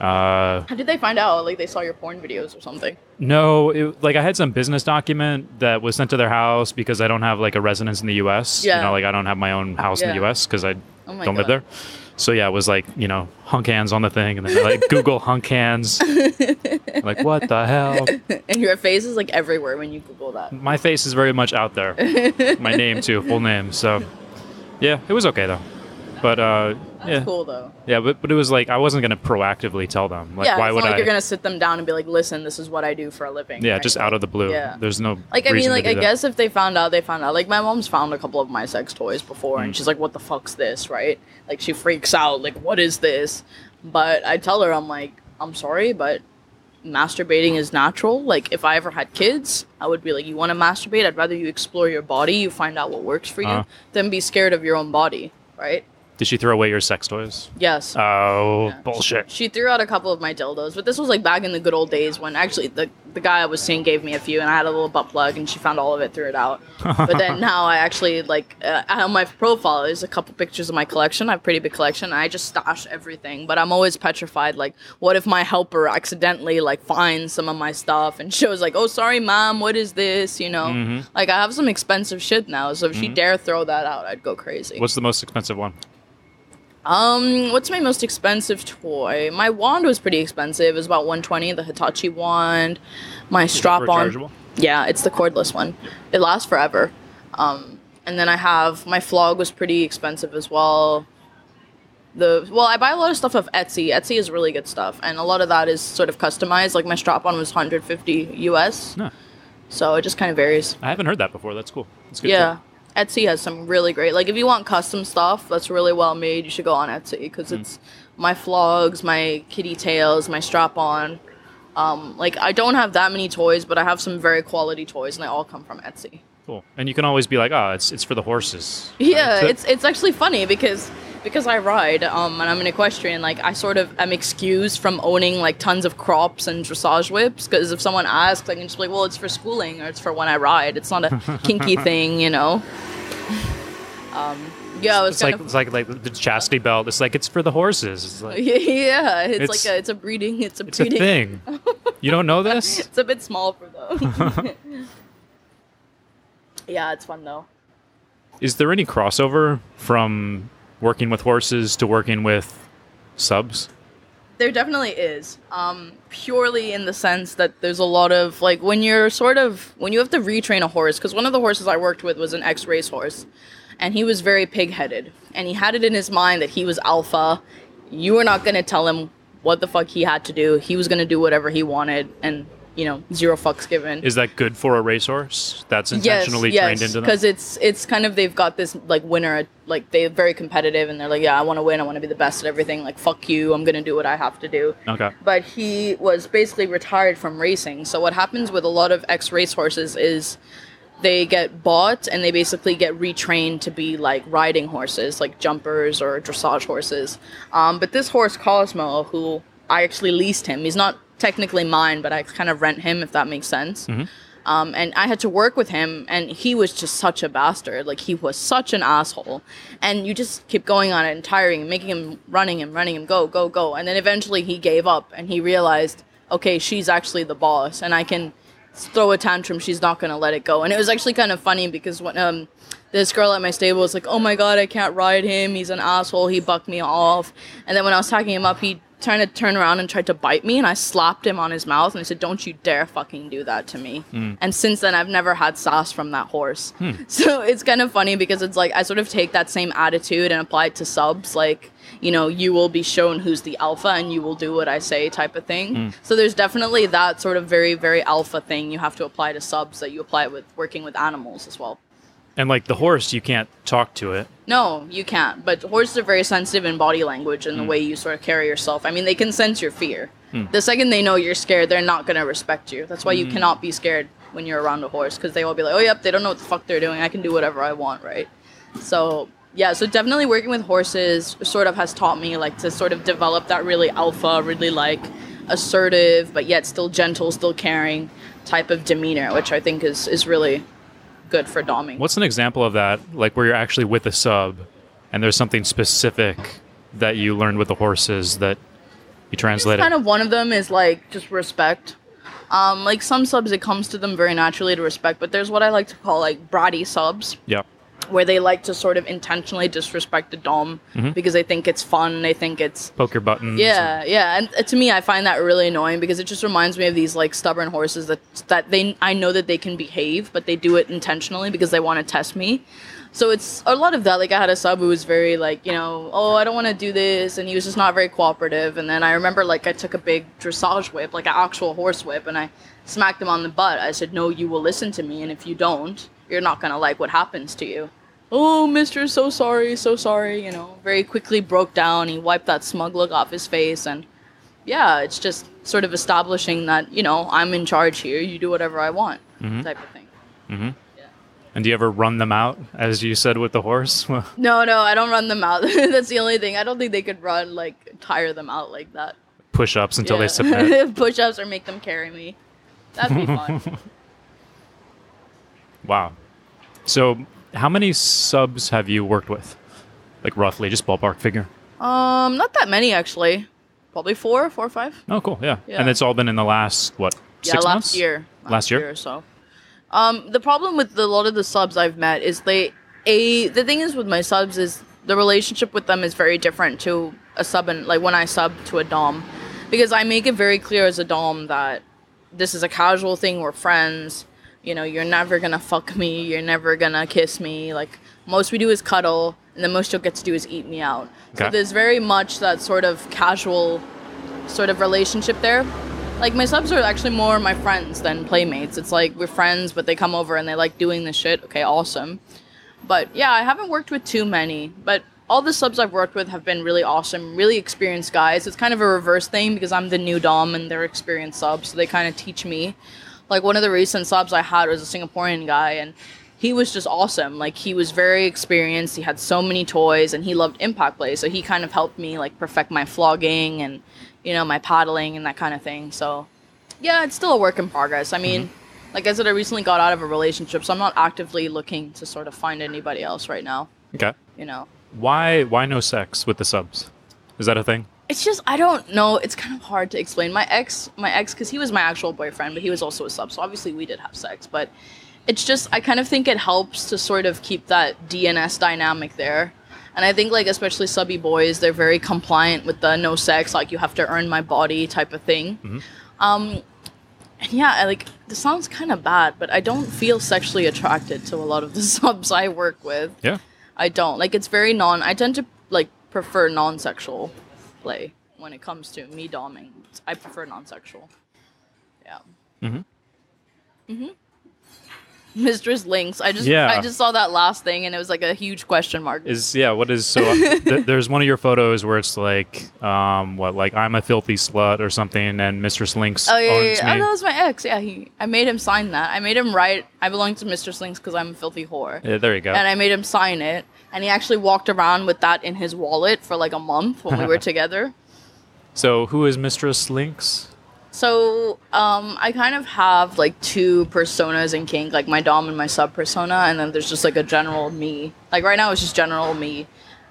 Speaker 2: How did they find out? Like, they saw your porn videos or something?
Speaker 1: No, like I had some business document that was sent to their house because I don't have like a residence in the U.S.
Speaker 2: Yeah.
Speaker 1: You know, like I don't have my own house in the U.S. because I don't live there. So yeah, it was like, you know, hunk hands on the thing, and then they're like, Google hunk hands. Like, what the hell?
Speaker 2: And your face is like everywhere when you Google that.
Speaker 1: My face is very much out there. My name too, full name. So yeah, it was okay though. But
Speaker 2: That's cool though.
Speaker 1: Yeah, but it was like I wasn't gonna proactively tell them. Like,
Speaker 2: yeah,
Speaker 1: why
Speaker 2: it's
Speaker 1: would
Speaker 2: not like
Speaker 1: I?
Speaker 2: you're gonna sit them down and be like, "Listen, this is what I do for a living."
Speaker 1: Yeah,
Speaker 2: right?
Speaker 1: just out of the blue.
Speaker 2: Yeah.
Speaker 1: There's no
Speaker 2: like. I mean,
Speaker 1: reason
Speaker 2: like
Speaker 1: to do
Speaker 2: I
Speaker 1: that.
Speaker 2: guess if they found out, they found out. Like my mom's found a couple of my sex toys before, and she's like, "What the fuck's this?" Right? Like she freaks out. Like, what is this? But I tell her, I'm like, I'm sorry, but masturbating is natural. Like if I ever had kids, I would be like, you want to masturbate? I'd rather you explore your body, you find out what works for you, than be scared of your own body, right?
Speaker 1: Did she throw away your sex toys?
Speaker 2: Yes.
Speaker 1: Oh,
Speaker 2: Yeah.
Speaker 1: bullshit.
Speaker 2: She threw out a couple of my dildos, but this was like back in the good old days when actually the guy I was seeing gave me a few, and I had a little butt plug, and she found all of it, threw it out. But then now I actually like on my profile there's a couple pictures of my collection. I have a pretty big collection. And I just stash everything, but I'm always petrified. Like, what if my helper accidentally like finds some of my stuff and shows like, oh, sorry, mom, what is this? You know, like I have some expensive shit now, so if she dare throw that out, I'd go crazy.
Speaker 1: What's the most expensive one?
Speaker 2: What's my most expensive toy? My wand was pretty expensive. It was about $120, the Hitachi wand. My strap-on.
Speaker 1: Rechargeable?
Speaker 2: Yeah, it's the cordless one. It lasts forever. And then I have my flog was pretty expensive as well. I buy a lot of stuff off Etsy. Etsy is really good stuff, and a lot of that is sort of customized. Like my strap-on was $150 US.
Speaker 1: Huh.
Speaker 2: So it just kind of varies.
Speaker 1: I haven't heard that before. That's cool. That's good.
Speaker 2: Yeah. Etsy has some really great, like if you want custom stuff that's really well made, you should go on Etsy because it's my flogs, my kitty tails, my strap-on. Like I don't have that many toys, but I have some very quality toys, and they all come from Etsy.
Speaker 1: Cool. And you can always be like, oh, it's for the horses.
Speaker 2: Yeah,
Speaker 1: Right?
Speaker 2: it's actually funny because I ride and I'm an equestrian. Like I sort of am excused from owning like tons of crops and dressage whips because if someone asks, I can just be like, well, it's for schooling or it's for when I ride. It's not a kinky thing, you know. Yeah,
Speaker 1: It's like the chastity belt. It's like it's for the horses. It's like
Speaker 2: yeah, it's a breeding. It's a
Speaker 1: thing. You don't know this?
Speaker 2: It's a bit small for them. Yeah, it's fun though.
Speaker 1: Is there any crossover from working with horses to working with subs?
Speaker 2: There definitely is. Purely in the sense that there's a lot of like when you have to retrain a horse, because one of the horses I worked with was an ex-race horse, and he was very pig-headed, and he had it in his mind that he was alpha. You were not going to tell him what the fuck he had to do. He was going to do whatever he wanted, and zero fucks given.
Speaker 1: Is that good for a racehorse that's intentionally trained into them?
Speaker 2: Because it's kind of, they've got this like winner, like they're very competitive and they're like, yeah, I want to win, I want to be the best at everything, like fuck you, I'm gonna do what I have to do.
Speaker 1: Okay.
Speaker 2: But he was basically retired from racing. So what happens with a lot of ex-race horses is they get bought and they basically get retrained to be like riding horses, like jumpers or dressage horses. But this horse Cosmo, who I actually leased him, he's not technically mine, but I kind of rent him, if that makes sense. And I had to work with him, and he was just such a bastard. Like, he was such an asshole. And you just keep going on it and tiring, making him, running him, go, go, go. And then eventually he gave up, and he realized, okay, she's actually the boss, and I can throw a tantrum, she's not going to let it go. And it was actually kind of funny, because when this girl at my stable was like, oh my god, I can't ride him, he's an asshole, he bucked me off. And then when I was tacking him up, he trying to turn around and tried to bite me, and I slapped him on his mouth and I said, don't you dare fucking do that to me. And since then I've never had sass from that horse. So it's kind of funny because it's like I sort of take that same attitude and apply it to subs, like, you will be shown who's the alpha and you will do what I say type of thing. So there's definitely that sort of very, very alpha thing you have to apply to subs that you apply with working with animals as well.
Speaker 1: And like the horse, you can't talk to it.
Speaker 2: No, you can't. But horses are very sensitive in body language and the way you sort of carry yourself. I mean, they can sense your fear. The second they know you're scared, they're not going to respect you. That's why you cannot be scared when you're around a horse, because they will be like, oh, yep, they don't know what the fuck they're doing. I can do whatever I want, right? So, yeah, so definitely working with horses sort of has taught me, like, to sort of develop that really alpha, really, like, assertive, but yet still gentle, still caring type of demeanor, which I think is really good for doming.
Speaker 1: What's an example of that, like where you're actually with a sub and there's something specific that you learned with the horses that you translated?
Speaker 2: Kind of one of them is like just respect. Like some subs, it comes to them very naturally to respect, but there's what I like to call like bratty subs.
Speaker 1: Yeah.
Speaker 2: Where they like to sort of intentionally disrespect the dom because they think it's fun, they think it's...
Speaker 1: Poke your buttons.
Speaker 2: Yeah, yeah. And to me, I find that really annoying because it just reminds me of these like stubborn horses that I know that they can behave, but they do it intentionally because they want to test me. So it's a lot of that. Like I had a sub who was very like, oh, I don't want to do this. And he was just not very cooperative. And then I remember like I took a big dressage whip, like an actual horse whip, and I smacked him on the butt. I said, no, you will listen to me. And if you don't, you're not going to like what happens to you. Oh, mister, so sorry, very quickly broke down. He wiped that smug look off his face. And yeah, it's just sort of establishing that, I'm in charge here. You do whatever I want type of thing. Yeah.
Speaker 1: And do you ever run them out, as you said with the horse?
Speaker 2: No, I don't run them out. That's the only thing. I don't think they could run, like, tire them out like that.
Speaker 1: Push-ups until they submit.
Speaker 2: Push-ups or make them carry me. That'd be fun.
Speaker 1: Wow. So how many subs have you worked with? Like, roughly, just ballpark figure.
Speaker 2: Not that many, actually. Probably 4 or 5.
Speaker 1: Oh, cool, yeah. And it's all been in the last, what, 6 months?
Speaker 2: Last year or so. The problem with a lot of the subs I've met is the thing is with my subs is the relationship with them is very different to a sub, and like when I sub to a dom, because I make it very clear as a dom that this is a casual thing, we're friends, you know, you're never gonna fuck me, you're never gonna kiss me, like most we do is cuddle, and the most you'll get to do is eat me out. Okay. So there's very much that sort of casual sort of relationship there. Like, my subs are actually more my friends than playmates. It's like, we're friends, but they come over and they like doing this shit. Okay, awesome. But, yeah, I haven't worked with too many. But all the subs I've worked with have been really awesome, really experienced guys. It's kind of a reverse thing because I'm the new dom and they're experienced subs, so they kind of teach me. Like, one of the recent subs I had was a Singaporean guy, and he was just awesome. Like, he was very experienced, he had so many toys, and he loved impact play. So he kind of helped me, like, perfect my flogging and, you know, my paddling and that kind of thing. So, yeah, it's still a work in progress. I mean, like I said, I recently got out of a relationship, so I'm not actively looking to sort of find anybody else right now. Okay. You know.
Speaker 1: Why no sex with the subs? Is that a thing?
Speaker 2: It's just, I don't know. It's kind of hard to explain. My ex, because he was my actual boyfriend, but he was also a sub, so obviously we did have sex. But it's just, I kind of think it helps to sort of keep that DNS dynamic there. And I think, like, especially subby boys, they're very compliant with the no sex, like, you have to earn my body type of thing. And yeah, like, this sounds kind of bad, but I don't feel sexually attracted to a lot of the subs I work with. Yeah. I don't. Like, it's very I tend to, like, prefer non-sexual play when it comes to me doming. I prefer non-sexual. Yeah. Mistress Lynx. I just saw that last thing and it was like a huge question mark. There's one of your photos where it's like like I'm a filthy slut or something, and Mistress Lynx owns me. Oh, that was my ex. Yeah, I made him sign that. I made him write, I belong to Mistress Lynx because I'm a filthy whore.
Speaker 1: Yeah, there you go.
Speaker 2: And I made him sign it, and he actually walked around with that in his wallet for like a month when we were together.
Speaker 1: So who is Mistress Lynx?
Speaker 2: So, I kind of have, like, 2 personas in kink, like, my dom and my sub persona, and then there's just, like, a general me. Like, right now it's just general me.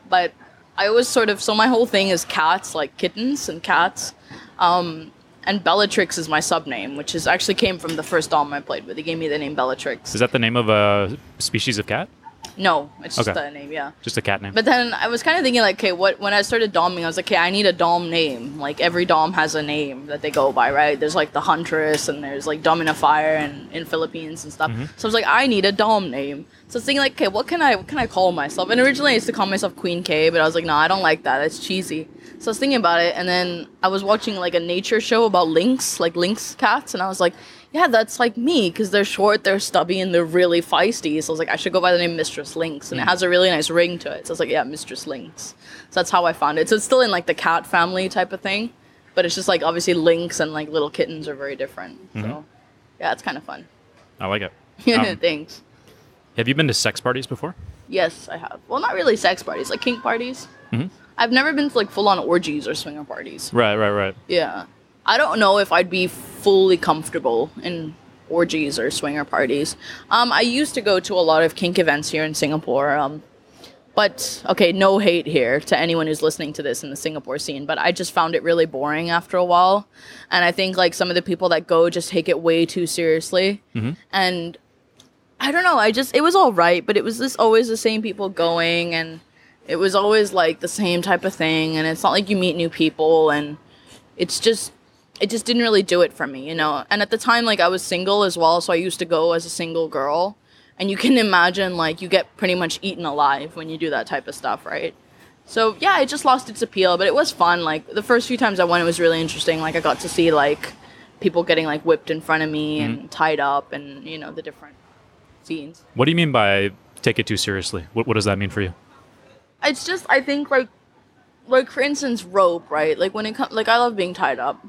Speaker 2: But I always so my whole thing is cats, like, kittens and cats. And Bellatrix is my sub name, which actually came from the first dom I played with. He gave me the name Bellatrix.
Speaker 1: Is that the name of a species of cat?
Speaker 2: No, it's just the name, yeah.
Speaker 1: Just a cat name.
Speaker 2: But then I was kind of thinking, like, okay, when I started doming, I was like, okay, I need a dom name. Like, every dom has a name that they go by, right? There's, like, the Huntress, and there's, like, Dominifier and in Philippines and stuff. So I was like, I need a dom name. So I was thinking, like, okay, what can I call myself? And originally I used to call myself Queen K, but I was like, no, I don't like that. That's cheesy. So I was thinking about it, and then I was watching, like, a nature show about lynx, like lynx cats, and I was like, yeah, that's like me, because they're short, they're stubby, and they're really feisty. So I was like, I should go by the name Mistress Lynx, and it has a really nice ring to it. So I was like, yeah, Mistress Lynx. So that's how I found it. So it's still in, like, the cat family type of thing, but it's just, like, obviously lynx and, like, little kittens are very different. So, yeah, it's kind of fun.
Speaker 1: I like it.
Speaker 2: Thanks.
Speaker 1: Have you been to sex parties before?
Speaker 2: Yes, I have. Well, not really sex parties, like kink parties. I've never been to, like, full-on orgies or swinger parties.
Speaker 1: Right.
Speaker 2: Yeah. I don't know if I'd be fully comfortable in orgies or swinger parties. I used to go to a lot of kink events here in Singapore. But, okay, no hate here to anyone who's listening to this in the Singapore scene, but I just found it really boring after a while. And I think, like, some of the people that go just take it way too seriously. And I don't know, it was all right, but it was always the same people going, and it was always, like, the same type of thing, and it's not like you meet new people, and it just didn't really do it for me, you know? And at the time, like, I was single as well, so I used to go as a single girl. And you can imagine, like, you get pretty much eaten alive when you do that type of stuff, right? So, yeah, it just lost its appeal, but it was fun. Like, the first few times I went, it was really interesting. Like, I got to see, like, people getting, like, whipped in front of me and tied up and, you know, the different scenes.
Speaker 1: What do you mean by take it too seriously? What does that mean for you?
Speaker 2: It's just, I think, like for instance, rope, right? Like, when it comes, like, I love being tied up.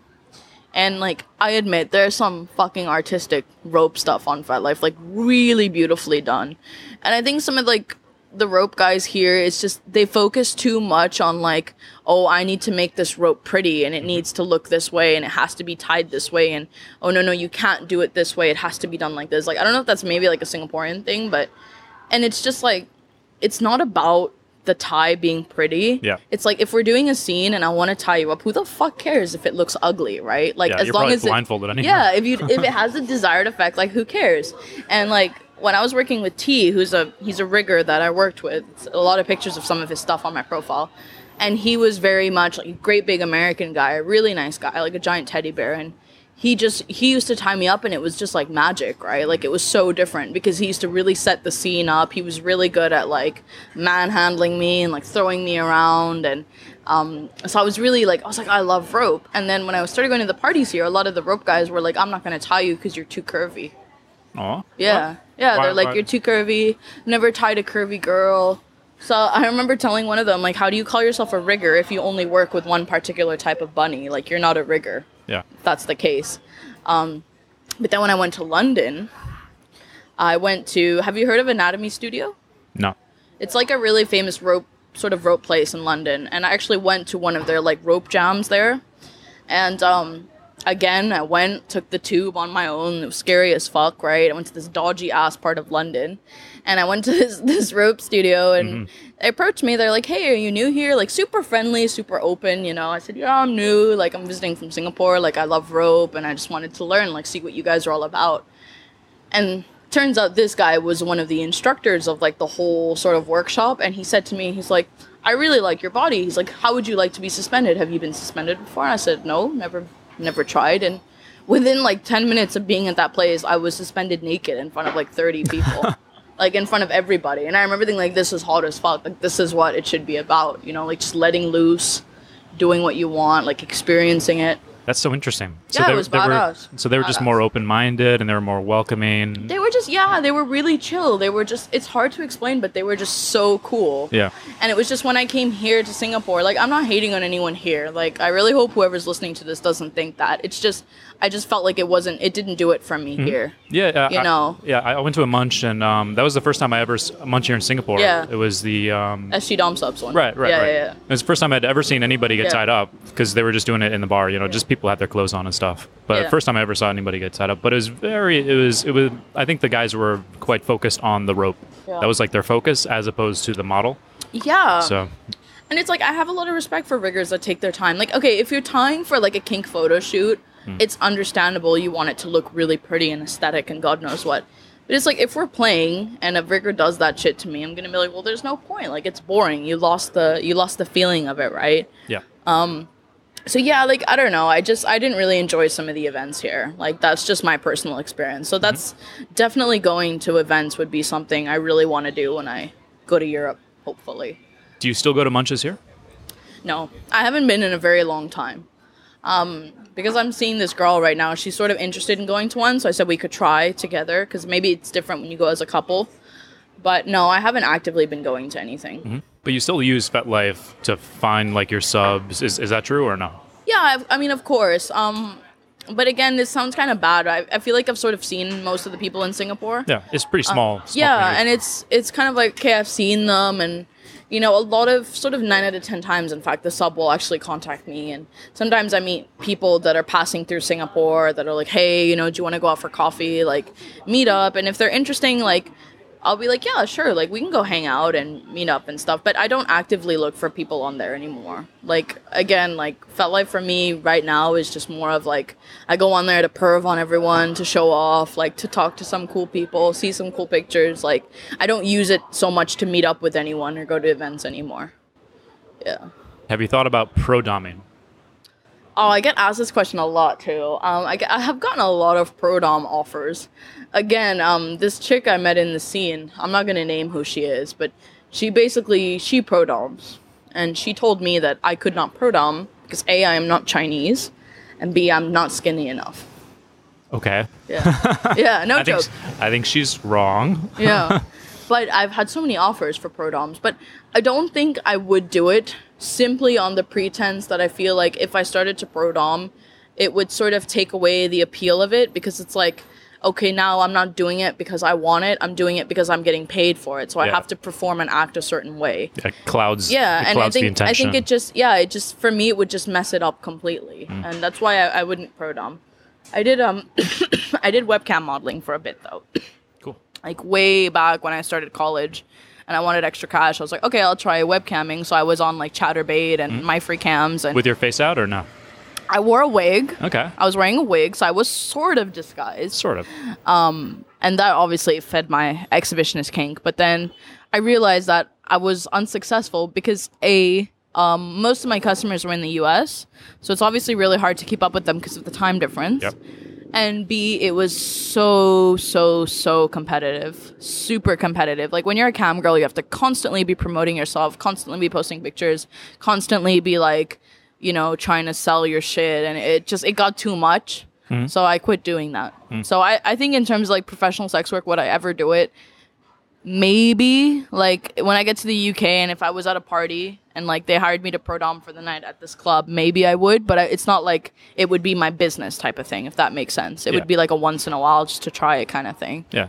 Speaker 2: And, like, I admit, there's some fucking artistic rope stuff on FetLife, like, really beautifully done. And I think some of, like, the rope guys here, it's just, they focus too much on, like, oh, I need to make this rope pretty, and it needs to look this way, and it has to be tied this way, and, oh, no, you can't do it this way, it has to be done like this. Like, I don't know if that's maybe, like, a Singaporean thing, but, and it's just, like, it's not about the tie being pretty.
Speaker 1: Yeah.
Speaker 2: It's like, if we're doing a scene and I want to tie you up, who the fuck cares if it looks ugly, right? Like, as
Speaker 1: you're
Speaker 2: long
Speaker 1: probably
Speaker 2: as
Speaker 1: blindfolded anyway.
Speaker 2: Yeah, if it has a desired effect, like, who cares? And, like, when I was working with T, he's a rigger that I worked with, it's a lot of pictures of some of his stuff on my profile, and he was very much like a great big American guy, a really nice guy, like a giant teddy bear, and he used to tie me up, and it was just like magic, right? Like, it was so different because he used to really set the scene up. He was really good at, like, manhandling me and, like, throwing me around, and so I was like, I love rope. And then when I started going to the parties here, a lot of the rope guys were like, I'm not going to tie you because you're too curvy.
Speaker 1: Oh.
Speaker 2: Yeah. Yeah, they're like, you're too curvy. Never tied a curvy girl. So I remember telling one of them, like, how do you call yourself a rigger if you only work with one particular type of bunny? Like, you're not a rigger.
Speaker 1: Yeah.
Speaker 2: If that's the case. But then when I went to London, have you heard of Anatomy Studio?
Speaker 1: No.
Speaker 2: It's like a really famous rope place in London. And I actually went to one of their, like, rope jams there. And, again, I took the tube on my own. It was scary as fuck, right? I went to this dodgy ass part of London, and I went to this rope studio, and they approached me. They're like, "Hey, are you new here?" Like, super friendly, super open, you know. I said, "Yeah, I'm new. Like, I'm visiting from Singapore. Like, I love rope, and I just wanted to learn, like, see what you guys are all about." And turns out this guy was one of the instructors of, like, the whole sort of workshop, and he said to me, he's like, "I really like your body." He's like, "How would you like to be suspended? Have you been suspended before?" I said, "No, never tried." And within like 10 minutes of being at that place, I was suspended naked in front of like 30 people. Like, in front of everybody. And I remember thinking, like, this is hot as fuck. Like, this is what it should be about, you know, like, just letting loose, doing what you want, like, experiencing it.
Speaker 1: That's so interesting. So
Speaker 2: yeah, it was badass.
Speaker 1: So they were just more open-minded, and they were more welcoming.
Speaker 2: They were just, they were really chill. They were just, it's hard to explain, but they were just so cool.
Speaker 1: Yeah. And
Speaker 2: it was just when I came here to Singapore, like, I'm not hating on anyone here. Like, I really hope whoever's listening to this doesn't think that. It's just, I just felt like it didn't do it for me here.
Speaker 1: Yeah.
Speaker 2: You know?
Speaker 1: I went to a munch, and that was the first time I ever munch here in Singapore.
Speaker 2: Yeah.
Speaker 1: It was the...
Speaker 2: SG Dom Subs one.
Speaker 1: Right.
Speaker 2: Yeah.
Speaker 1: It was the first time I'd ever seen anybody get tied up, because they were just doing it in the bar, you know, just people had their clothes on and stuff. But first time I ever saw anybody get tied up. But it was I think the guys were quite focused on the rope. Yeah. That was like their focus as opposed to the model.
Speaker 2: Yeah.
Speaker 1: So...
Speaker 2: And it's like, I have a lot of respect for riggers that take their time. Like, okay, if you're tying for like a kink photo shoot, it's understandable you want it to look really pretty and aesthetic and God knows what. But it's like, if we're playing and a rigger does that shit to me, I'm gonna be like, well, there's no point. Like, it's boring. You lost the feeling of it, right?
Speaker 1: Yeah.
Speaker 2: So yeah, like, I don't know. I didn't really enjoy some of the events here. Like, that's just my personal experience. So that's definitely going to events would be something I really want to do when I go to Europe, hopefully.
Speaker 1: Do you still go to munches here?
Speaker 2: No, I haven't been in a very long time. Because I'm seeing this girl right now. She's sort of interested in going to one, so I said we could try together, because maybe it's different when you go as a couple. But no, I haven't actively been going to anything.
Speaker 1: But you still use FetLife to find, like, your subs. Is that true or no?
Speaker 2: Yeah, I mean, of course. But again, this sounds kind of bad. I feel like I've sort of seen most of the people in Singapore.
Speaker 1: Yeah, it's pretty small.
Speaker 2: Yeah, and it's kind of like, okay, I've seen them, and, you know, a lot of, sort of 9 out of 10 times, in fact, the sub will actually contact me, and sometimes I meet people that are passing through Singapore that are like, hey, you know, do you want to go out for coffee, like, meet up, and if they're interesting, like, I'll be like, yeah, sure, like, we can go hang out and meet up and stuff, but I don't actively look for people on there anymore. Like, again, like, FetLife for me right now is just more of, like, I go on there to perv on everyone, to show off, like, to talk to some cool people, see some cool pictures, like, I don't use it so much to meet up with anyone or go to events anymore. Yeah.
Speaker 1: Have you thought about pro-doming?
Speaker 2: Oh, I get asked this question a lot, too. I have gotten a lot of pro-dom offers. Again, this chick I met in the scene, I'm not going to name who she is, but she pro-doms. And she told me that I could not pro-dom because A, I am not Chinese, and B, I'm not skinny enough.
Speaker 1: Okay.
Speaker 2: Yeah. Yeah, no joke.
Speaker 1: I think she's wrong.
Speaker 2: Yeah. But I've had so many offers for pro-doms, but I don't think I would do it simply on the pretense that I feel like if I started to pro-dom, it would sort of take away the appeal of it, because it's like, okay, now I'm not doing it because I want it. I'm doing it because I'm getting paid for it. So I have to perform and act a certain way.
Speaker 1: It clouds.
Speaker 2: Yeah, and
Speaker 1: clouds the intention.
Speaker 2: I think it just for me it would just mess it up completely, and that's why I wouldn't pro dom. I did I did webcam modeling for a bit though.
Speaker 1: Cool.
Speaker 2: Like way back when I started college, and I wanted extra cash. I was like, okay, I'll try webcamming. So I was on like Chatterbait and My Free Cams, and
Speaker 1: with your face out or no?
Speaker 2: I wore a wig.
Speaker 1: Okay.
Speaker 2: I was wearing a wig, so I was sort of disguised.
Speaker 1: Sort of.
Speaker 2: And that obviously fed my exhibitionist kink. But then I realized that I was unsuccessful because most of my customers were in the US, so it's obviously really hard to keep up with them because of the time difference.
Speaker 1: Yep.
Speaker 2: And B, it was so competitive. Super competitive. Like when you're a cam girl, you have to constantly be promoting yourself, constantly be posting pictures, constantly be like, you know, trying to sell your shit, and it got too much. So I quit doing that. So I think in terms of like professional sex work, would I ever do it? Maybe like when I get to the UK and if I was at a party and like they hired me to pro dom for the night at this club, maybe I would, but it's not like it would be my business type of thing, if that makes sense. It would be like a once in a while just to try it kind of thing. Yeah.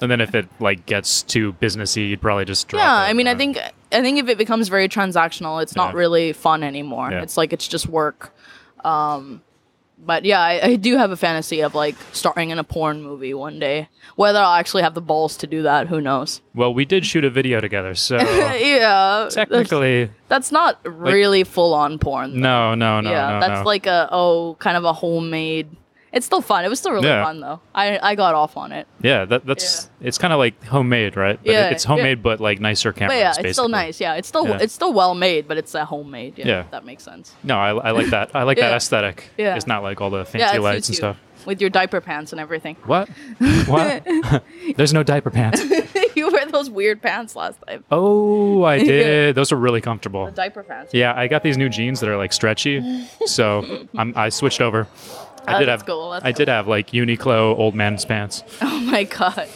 Speaker 1: And then if it like gets too businessy, you'd probably just drop it.
Speaker 2: I mean, I think if it becomes very transactional, it's not really fun anymore. It's like it's just work. But yeah, I do have a fantasy of like starring in a porn movie one day. Whether I'll actually have the balls to do that, who knows?
Speaker 1: Well, we did shoot a video together, so
Speaker 2: yeah,
Speaker 1: technically
Speaker 2: that's not really full on porn.
Speaker 1: No.
Speaker 2: That's like kind of a homemade. It's still fun. It was still really fun though. I got off on it.
Speaker 1: Yeah, that's it's kind of like homemade, right? But it's homemade, but like nicer cameras.
Speaker 2: But yeah, it's still nice. Yeah, it's still well made, but it's a homemade. Yeah, if that makes sense.
Speaker 1: No, I like that. I like that aesthetic. Yeah, it's not like all the fancy lights and stuff.
Speaker 2: With your diaper pants and everything.
Speaker 1: What? There's no diaper pants.
Speaker 2: You wore those weird pants last time.
Speaker 1: Oh, I did. Those are really comfortable.
Speaker 2: The diaper pants.
Speaker 1: Yeah, I got these new jeans that are like stretchy, so I switched over. I did have like Uniqlo old man's pants.
Speaker 2: Oh my god.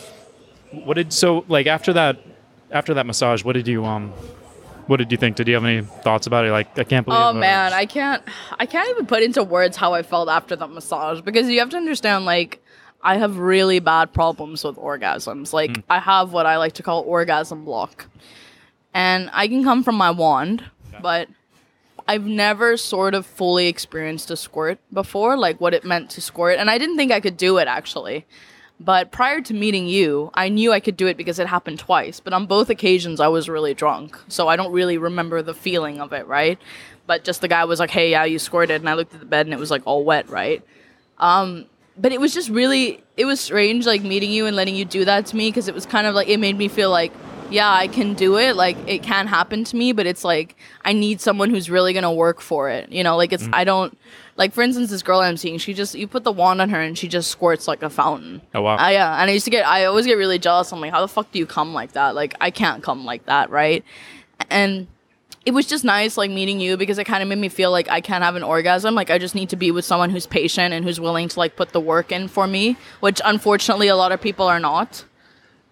Speaker 1: After that massage, what did you think? Did you have any thoughts about it? Like, I can't believe.
Speaker 2: Oh man, I can't even put into words how I felt after that massage, because you have to understand, like, I have really bad problems with orgasms. Like, I have what I like to call orgasm block, and I can come from my wand, but I've never sort of fully experienced a squirt before, like what it meant to squirt. And I didn't think I could do it, actually. But prior to meeting you, I knew I could do it because it happened twice. But on both occasions, I was really drunk. So I don't really remember the feeling of it, right? But just the guy was like, hey, yeah, you squirted. And I looked at the bed and it was like all wet, right? But it was just really, it was strange, like meeting you and letting you do that to me, because it was kind of like, it made me feel like, yeah, I can do it. Like, it can happen to me, but it's like, I need someone who's really going to work for it. You know, like, it's, I don't, like, for instance, this girl I'm seeing, you put the wand on her and she just squirts like a fountain.
Speaker 1: Oh, wow.
Speaker 2: Yeah. And I always get really jealous. I'm like, how the fuck do you come like that? Like, I can't come like that, right? And it was just nice, like, meeting you, because it kind of made me feel like I can't have an orgasm. Like, I just need to be with someone who's patient and who's willing to, like, put the work in for me, which unfortunately a lot of people are not.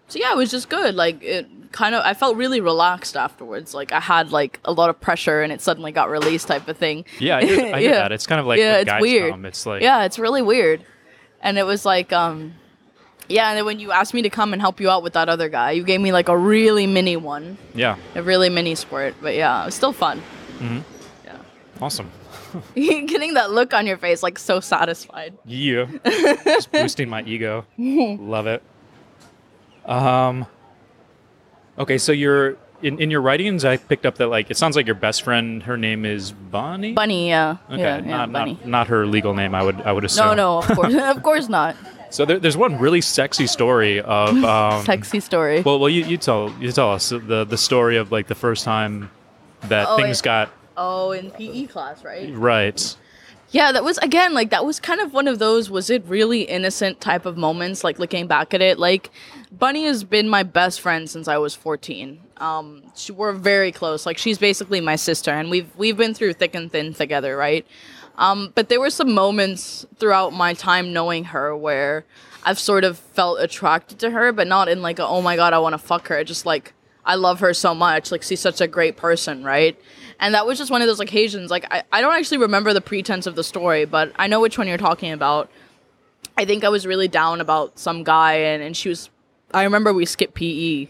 Speaker 2: So yeah, it was just good. Like, I felt really relaxed afterwards. Like, I had like a lot of pressure and it suddenly got released, type of thing.
Speaker 1: Yeah, I hear that. It's kind of like
Speaker 2: it's weird.
Speaker 1: It's like,
Speaker 2: yeah, it's really weird. And it was like, and then when you asked me to come and help you out with that other guy, you gave me like a really mini one.
Speaker 1: Yeah.
Speaker 2: A really mini squirt. But yeah, it was still fun.
Speaker 1: Mm-hmm.
Speaker 2: Yeah.
Speaker 1: Awesome.
Speaker 2: Getting that look on your face, like, so satisfied.
Speaker 1: Yeah. Just boosting my ego. Love it. Okay, so you're in your writings, I picked up that, like, it sounds like your best friend, her name is Bunny?
Speaker 2: Bunny, yeah.
Speaker 1: Okay,
Speaker 2: yeah, Bunny.
Speaker 1: Not her legal name, I would assume.
Speaker 2: No, of course, of course not.
Speaker 1: So there's one really sexy story of
Speaker 2: sexy story.
Speaker 1: Well, you tell us the story of, like, the first time that things got.
Speaker 2: Oh, in PE class, right?
Speaker 1: Right.
Speaker 2: Yeah, that was kind of one of those, was it really innocent type of moments, like, looking back at it. Like, Bunny has been my best friend since I was 14. We're very close. Like, she's basically my sister, and we've been through thick and thin together, right? But there were some moments throughout my time knowing her where I've sort of felt attracted to her, but not in like a, oh my god, I want to fuck her. Just like, I love her so much. Like, she's such a great person, right? And that was just one of those occasions. Like, I don't actually remember the pretense of the story, but I know which one you're talking about. I think I was really down about some guy, and she was... I remember we skipped PE,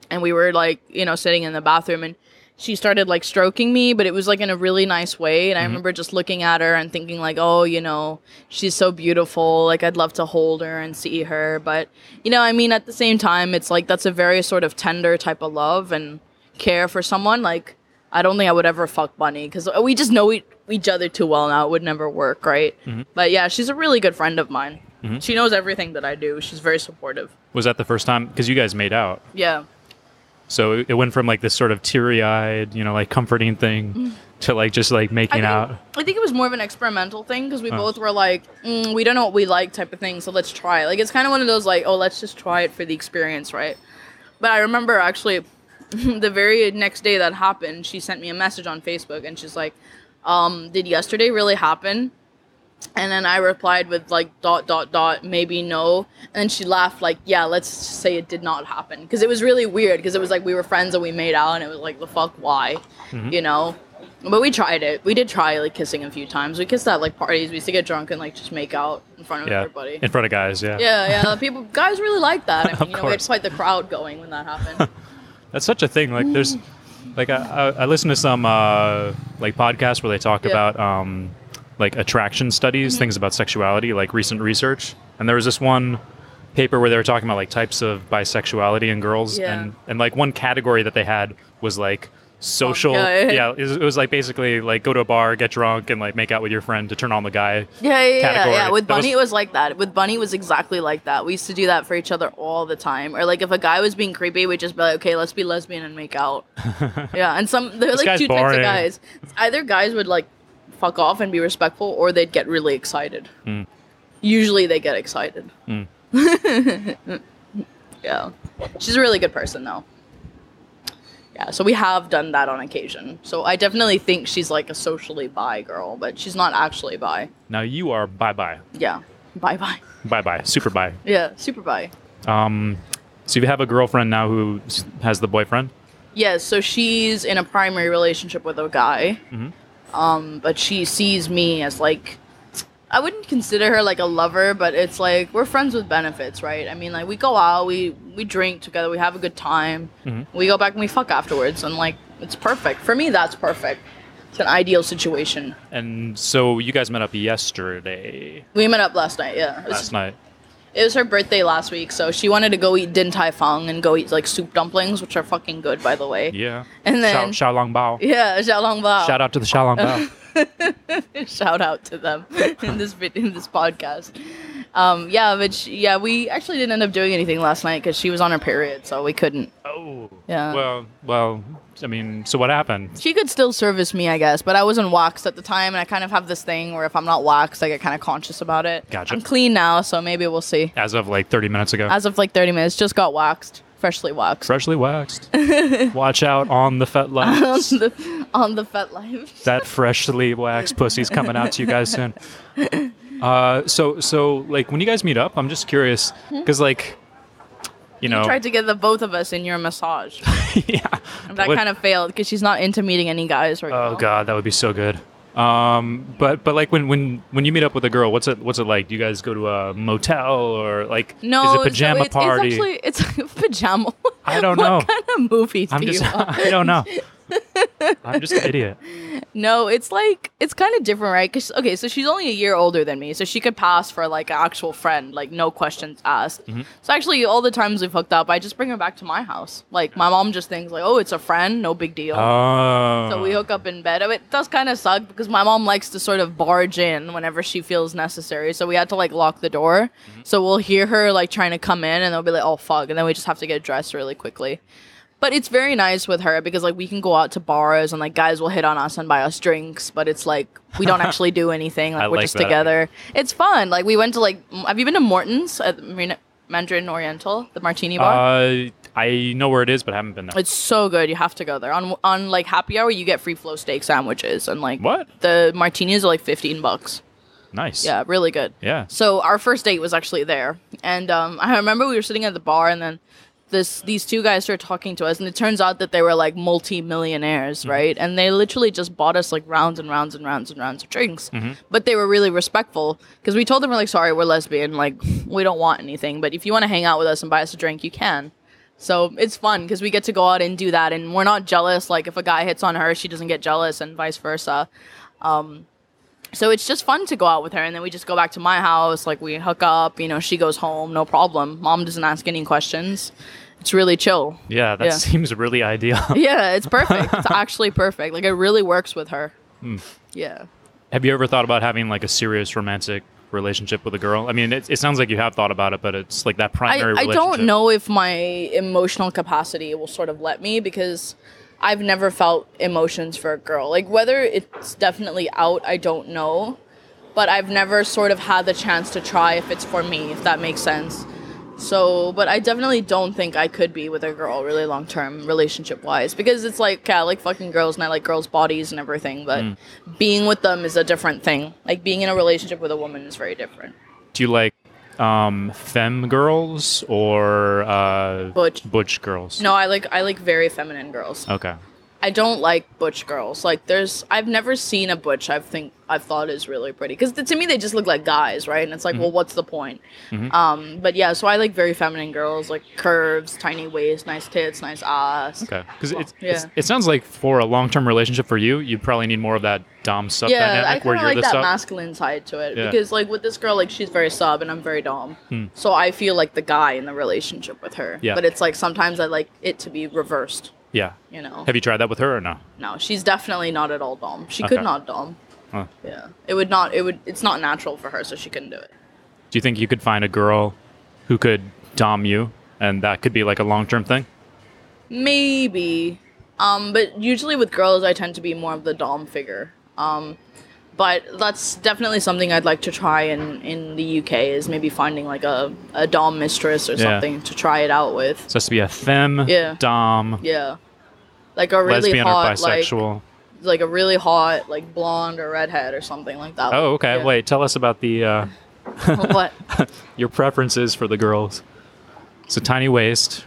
Speaker 2: and we were, like, you know, sitting in the bathroom, and she started, like, stroking me, but it was, like, in a really nice way, and I remember just looking at her and thinking, like, oh, you know, she's so beautiful, like, I'd love to hold her and see her, but, you know, I mean, at the same time, it's, like, that's a very sort of tender type of love and care for someone, like, I don't think I would ever fuck Bunny, because we just know each other too well now, it would never work, right? But, yeah, she's a really good friend of mine. She knows everything that I do, she's very supportive. Was
Speaker 1: that the first time? Because you guys made out.
Speaker 2: Yeah.
Speaker 1: So it went from, like, this sort of teary-eyed, you know, like, comforting thing to, like, just, like, making out.
Speaker 2: I think it was more of an experimental thing because we both were like, we don't know what we like type of thing, so let's try it. Like, it's kind of one of those, like, oh, let's just try it for the experience, right? But I remember, actually, the very next day that happened, she sent me a message on Facebook, and she's like, did yesterday really happen? And then I replied with, like, ... maybe no. And then she laughed, like, yeah, let's say it did not happen. Because it was really weird, because it was like we were friends and we made out, and it was like, the fuck, why? You know? But we tried it. We did try, like, kissing a few times. We kissed at, like, parties. We used to get drunk and, like, just make out in front of everybody.
Speaker 1: In front of guys, yeah.
Speaker 2: Yeah. Guys really like that. I mean, you know, we had quite the crowd going when that happened.
Speaker 1: That's such a thing. Like, there's, like, I listen to some, like, podcasts where they talk about, like, attraction studies, things about sexuality, like recent research. And there was this one paper where they were talking about, like, types of bisexuality in girls. And like, one category that they had was, like, social. It was like, basically, like, go to a bar, get drunk, and, like, make out with your friend to turn on the guy. Yeah.
Speaker 2: With Bunny, it was like that. With Bunny, it was exactly like that. We used to do that for each other all the time. Or, like, if a guy was being creepy, we'd just be like, okay, let's be lesbian and make out. Yeah, and there were, like, two types of guys. Either guys would, like, fuck off and be respectful, or they'd get really excited. Usually they get excited. Yeah. She's a really good person, though. Yeah, so we have done that on occasion. So I definitely think she's, like, a socially bi girl, but she's not actually bi.
Speaker 1: Now you are bi-bi.
Speaker 2: Yeah. Bi-bi.
Speaker 1: Bi-bi. Super bi.
Speaker 2: Yeah, super bi.
Speaker 1: So you have a girlfriend now who has the boyfriend?
Speaker 2: Yes, so she's in a primary relationship with a guy. But she sees me as, like, I wouldn't consider her, like, a lover, but it's like, we're friends with benefits, right? I mean, like, we go out, we drink together, we have a good time, we go back and we fuck afterwards, and, like, it's perfect. For me, that's perfect. It's an ideal situation.
Speaker 1: And so you guys met up yesterday?
Speaker 2: We met up last night, yeah.
Speaker 1: Last night.
Speaker 2: It was her birthday last week, so she wanted to go eat Din Tai Fung and go eat, like, soup dumplings, which are fucking good, by the way.
Speaker 1: Yeah.
Speaker 2: And then...
Speaker 1: Xiao Long Bao.
Speaker 2: Yeah, Xiao Long Bao.
Speaker 1: Shout out to the Xiao Long
Speaker 2: Bao. Shout out to them in this podcast. We actually didn't end up doing anything last night because she was on her period, so we couldn't.
Speaker 1: Oh.
Speaker 2: Yeah.
Speaker 1: Well, I mean, so what happened?
Speaker 2: She could still service me, I guess, but I wasn't waxed at the time, and I kind of have this thing where if I'm not waxed, I get kind of conscious about it.
Speaker 1: Gotcha.
Speaker 2: I'm clean now, so maybe we'll see.
Speaker 1: As of, like, 30 minutes ago?
Speaker 2: As of, like, 30 minutes. Just got waxed. Freshly waxed.
Speaker 1: Freshly waxed. Watch out on the FetLife.
Speaker 2: on the FetLife.
Speaker 1: That freshly waxed pussy's coming out to you guys soon. So, like, when you guys meet up, I'm just curious, because, like, you know...
Speaker 2: You tried to get the both of us in your massage.
Speaker 1: Yeah.
Speaker 2: And that kind of failed, because she's not into meeting any guys right now.
Speaker 1: Oh, God, that would be so good. But like, when you meet up with a girl, what's it like? Do you guys go to a motel, or, like,
Speaker 2: no,
Speaker 1: is it pajama party?
Speaker 2: It's pajama.
Speaker 1: I don't know.
Speaker 2: What kind of movies do you watch?
Speaker 1: I don't know. I'm just an idiot.
Speaker 2: No, it's like, it's kind of different, right? Cause, okay, so she's only a year older than me, so she could pass for, like, an actual friend, like, no questions asked. So actually, all the times we've hooked up, I just bring her back to my house. Like, my mom just thinks, like, oh, it's a friend, no big deal.
Speaker 1: Oh.
Speaker 2: So we hook up in bed. It does kind of suck, because my mom likes to sort of barge in whenever she feels necessary, so we had to, like, lock the door. So we'll hear her, like, trying to come in, and they'll be like, oh, fuck, and then we just have to get dressed really quickly. But it's very nice with her because, like, we can go out to bars and, like, guys will hit on us and buy us drinks, but it's like we don't actually do anything. Like, we're just together. It's fun. Like, we went to, like, have you been to Morton's at Mandarin Oriental, the martini bar?
Speaker 1: I know where it is, but I haven't been there.
Speaker 2: It's so good. You have to go there. On like, happy hour, you get free flow steak sandwiches, and, like,
Speaker 1: what?
Speaker 2: The martinis are like $15.
Speaker 1: Nice.
Speaker 2: Yeah, really good.
Speaker 1: Yeah.
Speaker 2: So our first date was actually there, and I remember we were sitting at the bar, and then these two guys started talking to us, and it turns out that they were like multi-millionaires, right? And they literally just bought us like rounds and rounds and rounds and rounds of drinks. But they were really respectful because we told them, we're like, sorry, we're lesbian, like we don't want anything, but if you want to hang out with us and buy us a drink, you can. So it's fun because we get to go out and do that, and we're not jealous. Like if a guy hits on her, she doesn't get jealous, and vice versa. So it's just fun to go out with her, and then we just go back to my house, like we hook up, you know, she goes home, no problem. Mom doesn't ask any questions. It's really chill.
Speaker 1: Yeah, that seems really ideal.
Speaker 2: Yeah, it's perfect. It's actually perfect. Like it really works with her. Yeah.
Speaker 1: Have you ever thought about having like a serious romantic relationship with a girl? I mean, it sounds like you have thought about it, but it's like that primary
Speaker 2: I
Speaker 1: relationship.
Speaker 2: don't know if my emotional capacity will sort of let me, because I've never felt emotions for a girl. Like whether it's definitely out, I don't know, but I've never sort of had the chance to try if it's for me, if that makes sense. So, but I definitely don't think I could be with a girl really long term relationship wise, because it's like, yeah, I like fucking girls and I like girls' bodies and everything, but being with them is a different thing. Like being in a relationship with a woman is very different.
Speaker 1: Do you like femme girls or butch girls?
Speaker 2: No, I like very feminine girls.
Speaker 1: Okay.
Speaker 2: I don't like butch girls. Like I've never seen a butch I've thought is really pretty, because to me they just look like guys, right? And it's like, well, what's the point? But yeah, so I like very feminine girls, like curves, tiny waist, nice tits, nice ass.
Speaker 1: Okay, because it sounds like for a long-term relationship for you, you'd probably need more of that dom sub dynamic where you're
Speaker 2: like
Speaker 1: the
Speaker 2: that
Speaker 1: sub.
Speaker 2: masculine side to it, because like with this girl, like she's very sub and I'm very dom, so I feel like the guy in the relationship with her. Yeah. But it's like sometimes I like it to be reversed.
Speaker 1: Yeah.
Speaker 2: You know.
Speaker 1: Have you tried that with her or no?
Speaker 2: No, she's definitely not at all dom. She could not dom.
Speaker 1: Huh.
Speaker 2: Yeah. It's not natural for her, so she couldn't do it.
Speaker 1: Do you think you could find a girl who could dom you and that could be like a long-term thing?
Speaker 2: Maybe. But usually with girls I tend to be more of the dom figure. But that's definitely something I'd like to try in the UK, is maybe finding like a dom mistress or something to try it out with.
Speaker 1: So it has to be a femme, dom,
Speaker 2: like a really
Speaker 1: lesbian
Speaker 2: hot,
Speaker 1: or bisexual.
Speaker 2: Like a really hot, like blonde or redhead or something like that.
Speaker 1: Oh, okay. Yeah. Wait, tell us about the
Speaker 2: what?
Speaker 1: Your preferences for the girls. So tiny waist.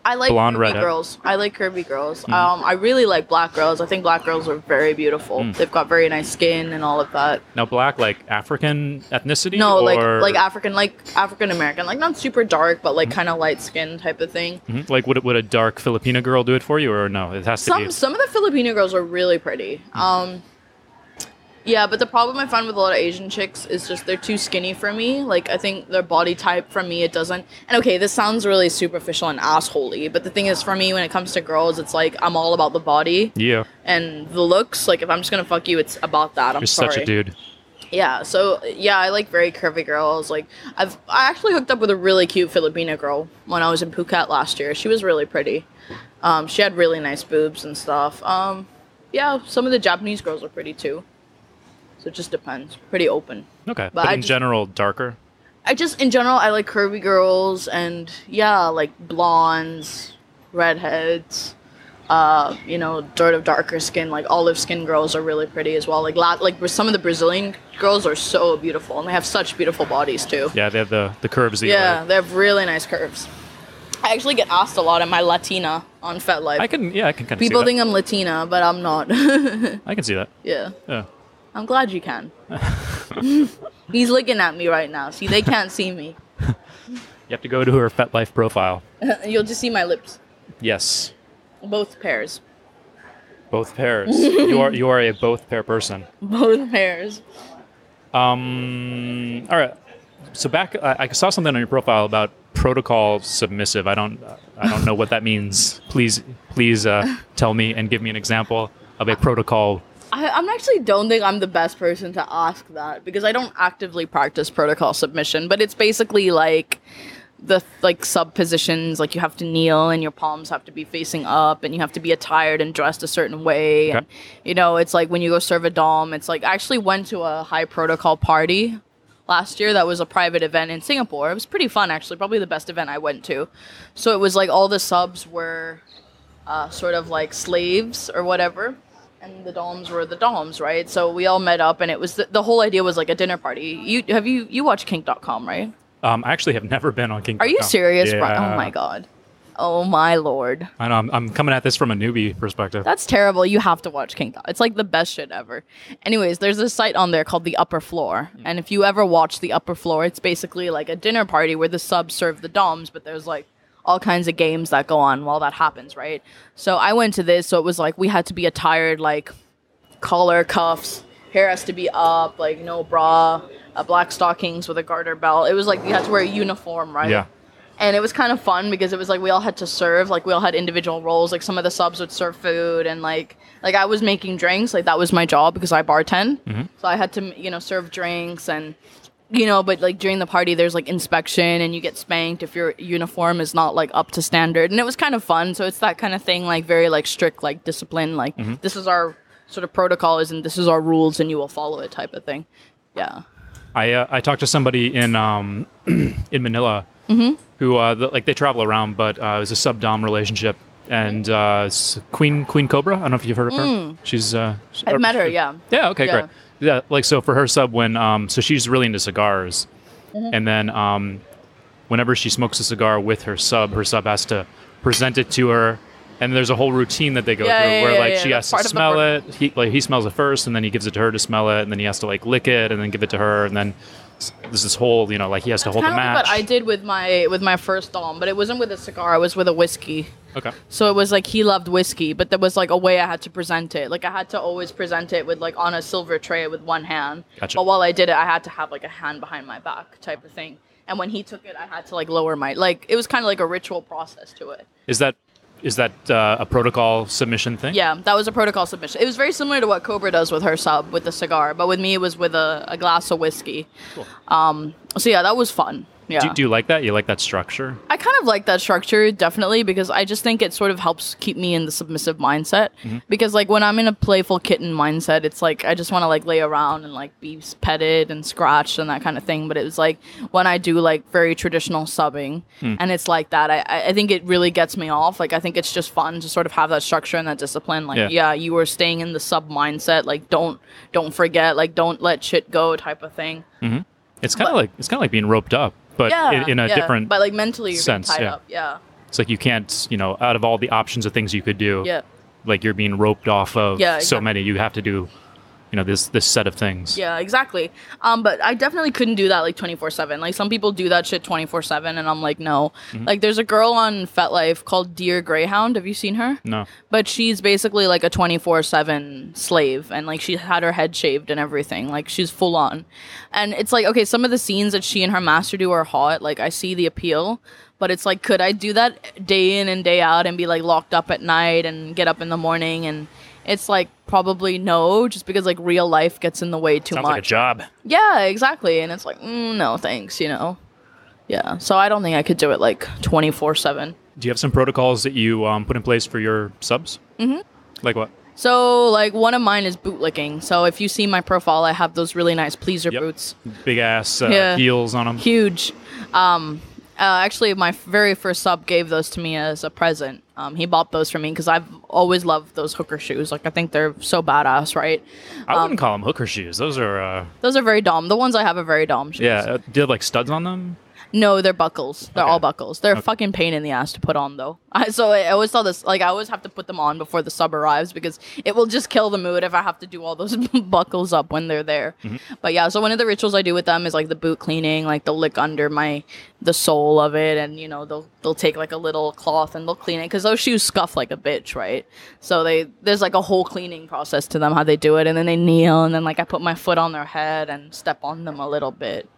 Speaker 2: I like
Speaker 1: blonde
Speaker 2: curvy
Speaker 1: redhead.
Speaker 2: girls. I like curvy girls. I really like black girls. I think black girls are very beautiful. They've got very nice skin and all of that.
Speaker 1: Now, black, like African ethnicity?
Speaker 2: No,
Speaker 1: or?
Speaker 2: like African American, like not super dark, but like kind of light skin type of thing.
Speaker 1: Like, would a dark Filipina girl do it for you, or no? It has to be.
Speaker 2: Some of the Filipino girls are really pretty. Yeah, but the problem I find with a lot of Asian chicks is just they're too skinny for me. Like, I think their body type, for me, it doesn't... And okay, this sounds really superficial and assholey, but the thing is, for me, when it comes to girls, it's like, I'm all about the body.
Speaker 1: Yeah.
Speaker 2: And the looks, like, if I'm just gonna fuck you, it's about that. I'm sorry.
Speaker 1: You're such a dude.
Speaker 2: Yeah, so, yeah, I like very curvy girls. Like, I actually hooked up with a really cute Filipina girl when I was in Phuket last year. She was really pretty. She had really nice boobs and stuff. Yeah, some of the Japanese girls are pretty, too. So it just depends. Pretty open.
Speaker 1: Okay. But in general, darker?
Speaker 2: In general, I like curvy girls and, yeah, like blondes, redheads, you know, sort of darker skin, like olive skin girls are really pretty as well. Like some of the Brazilian girls are so beautiful, and they have such beautiful bodies, too.
Speaker 1: Yeah, they have the curves.
Speaker 2: They have really nice curves. I actually get asked a lot, am I Latina on FetLife?
Speaker 1: I can kind of see that.
Speaker 2: People think I'm Latina, but I'm not.
Speaker 1: I can see that.
Speaker 2: Yeah.
Speaker 1: Yeah.
Speaker 2: I'm glad you can. He's looking at me right now. See, they can't see me.
Speaker 1: You have to go to her FetLife profile.
Speaker 2: You'll just see my lips.
Speaker 1: Yes.
Speaker 2: Both pairs.
Speaker 1: Both pairs. You are a both pair person.
Speaker 2: Both pairs.
Speaker 1: All right. So I saw something on your profile about protocol submissive. I don't know what that means. Please tell me and give me an example of a protocol.
Speaker 2: I actually don't think I'm the best person to ask that, because I don't actively practice protocol submission, but it's basically like the sub positions, like you have to kneel and your palms have to be facing up and you have to be attired and dressed a certain way. Okay. And, you know, it's like when you go serve a dom, it's like I actually went to a high protocol party last year that was a private event in Singapore. It was pretty fun, actually, probably the best event I went to. So it was like all the subs were sort of like slaves or whatever. And the doms were the doms, right? So we all met up, and it was the whole idea was like a dinner party. You watch kink.com, right?
Speaker 1: I actually have never been on kink.com.
Speaker 2: Are you serious,
Speaker 1: yeah.
Speaker 2: Brian? Oh my god. Oh my lord.
Speaker 1: I know, I'm coming at this from a newbie perspective.
Speaker 2: That's terrible. You have to watch King Dom. It's like the best shit ever. Anyways, there's a site on there called The Upper Floor. And if you ever watch The Upper Floor, it's basically like a dinner party where the subs serve the doms, but there's like all kinds of games that go on while that happens, right? So I went to this, so it was like we had to be attired like collar, cuffs, hair has to be up, like no bra, black stockings with a garter belt. It was like you had to wear a uniform, right?
Speaker 1: Yeah.
Speaker 2: And it was kind of fun because it was like we all had to serve, like we all had individual roles. Like some of the subs would serve food, and like I was making drinks, like that was my job because I bartend. So I had to, serve drinks and, but like during the party there's like inspection and you get spanked if your uniform is not like up to standard. And it was kind of fun. So it's that kind of thing, like very like strict, like discipline, like this is our sort of protocol and this is our rules and you will follow it type of thing. Yeah.
Speaker 1: I talked to somebody in Manila who they travel around, but it was a sub dom relationship, and Queen Cobra. I don't know if you've heard of her. She's I've
Speaker 2: met her. Yeah.
Speaker 1: Yeah. Okay. Yeah. Great. Yeah. Like so for her sub when so she's really into cigars, and then whenever she smokes a cigar with her sub has to present it to her. And there's a whole routine that they go through where she has to smell it. He smells it first, and then he gives it to her to smell it, and then he has to like lick it, and then give it to her, and then there's this whole he has to hold the match.
Speaker 2: That's what I did with my first dom, but it wasn't with a cigar. It was with a whiskey.
Speaker 1: Okay.
Speaker 2: So it was like he loved whiskey, but there was like a way I had to present it. Like I had to always present it with like on a silver tray with one hand. Gotcha. But while I did it, I had to have like a hand behind my back type of thing. And when he took it, I had to like lower my it was kind of like a ritual process to it.
Speaker 1: Is that a protocol submission thing?
Speaker 2: Yeah, that was a protocol submission. It was very similar to what Cobra does with her sub with the cigar, but with me it was with a glass of whiskey. Cool. So yeah, that was fun. Yeah.
Speaker 1: Do you like that? You like that structure?
Speaker 2: I kind of like that structure, definitely, because I just think it sort of helps keep me in the submissive mindset. Because like when I'm in a playful kitten mindset, it's like I just want to like lay around and like be petted and scratched and that kind of thing. But it was like when I do like very traditional subbing and it's like that, I think it really gets me off. Like I think it's just fun to sort of have that structure and that discipline. Like you were staying in the sub mindset. Like don't forget. Like don't let shit go type of thing.
Speaker 1: It's kind of like being roped up. But in a different
Speaker 2: but like mentally you're
Speaker 1: sense,
Speaker 2: being tied up. Yeah.
Speaker 1: It's like you can't, out of all the options of things you could do, like you're being roped off of so many. You have to do, this set of things.
Speaker 2: Yeah, exactly. But I definitely couldn't do that like 24/7. Like some people do that shit 24/7, and I'm like, no. Like there's a girl on FetLife called Dear Greyhound. Have you seen her?
Speaker 1: No.
Speaker 2: But she's basically like a 24/7 slave, and like she had her head shaved and everything. Like she's full on. And it's like, okay, some of the scenes that she and her master do are hot. Like I see the appeal. But it's like, could I do that day in and day out and be like locked up at night and get up in the morning? And it's like probably no, just because like real life gets in the way too much.
Speaker 1: Sounds like a job.
Speaker 2: Yeah, exactly. And it's like, no thanks, Yeah, so I don't think I could do it like 24/7.
Speaker 1: Do you have some protocols that you put in place for your subs? Like what?
Speaker 2: So like one of mine is boot licking. So if you see my profile, I have those really nice pleaser boots.
Speaker 1: Big ass heels on them.
Speaker 2: Huge. Actually, my very first sub gave those to me as a present. He bought those for me because I've always loved those hooker shoes. Like I think they're so badass, right?
Speaker 1: I wouldn't call them hooker shoes. Those are
Speaker 2: very dom. The ones I have are very dom shoes.
Speaker 1: Yeah. Do you have like studs on them?
Speaker 2: No, they're buckles. They're all buckles. They're a fucking pain in the ass to put on, though. So I always tell this, like, I always have to put them on before the sub arrives because it will just kill the mood if I have to do all those buckles up when they're there. But yeah, so one of the rituals I do with them is like the boot cleaning. Like they'll lick under the sole of it, and they'll take like a little cloth and they'll clean it because those shoes scuff like a bitch, right? So there's like a whole cleaning process to them how they do it, and then they kneel, and then like I put my foot on their head and step on them a little bit,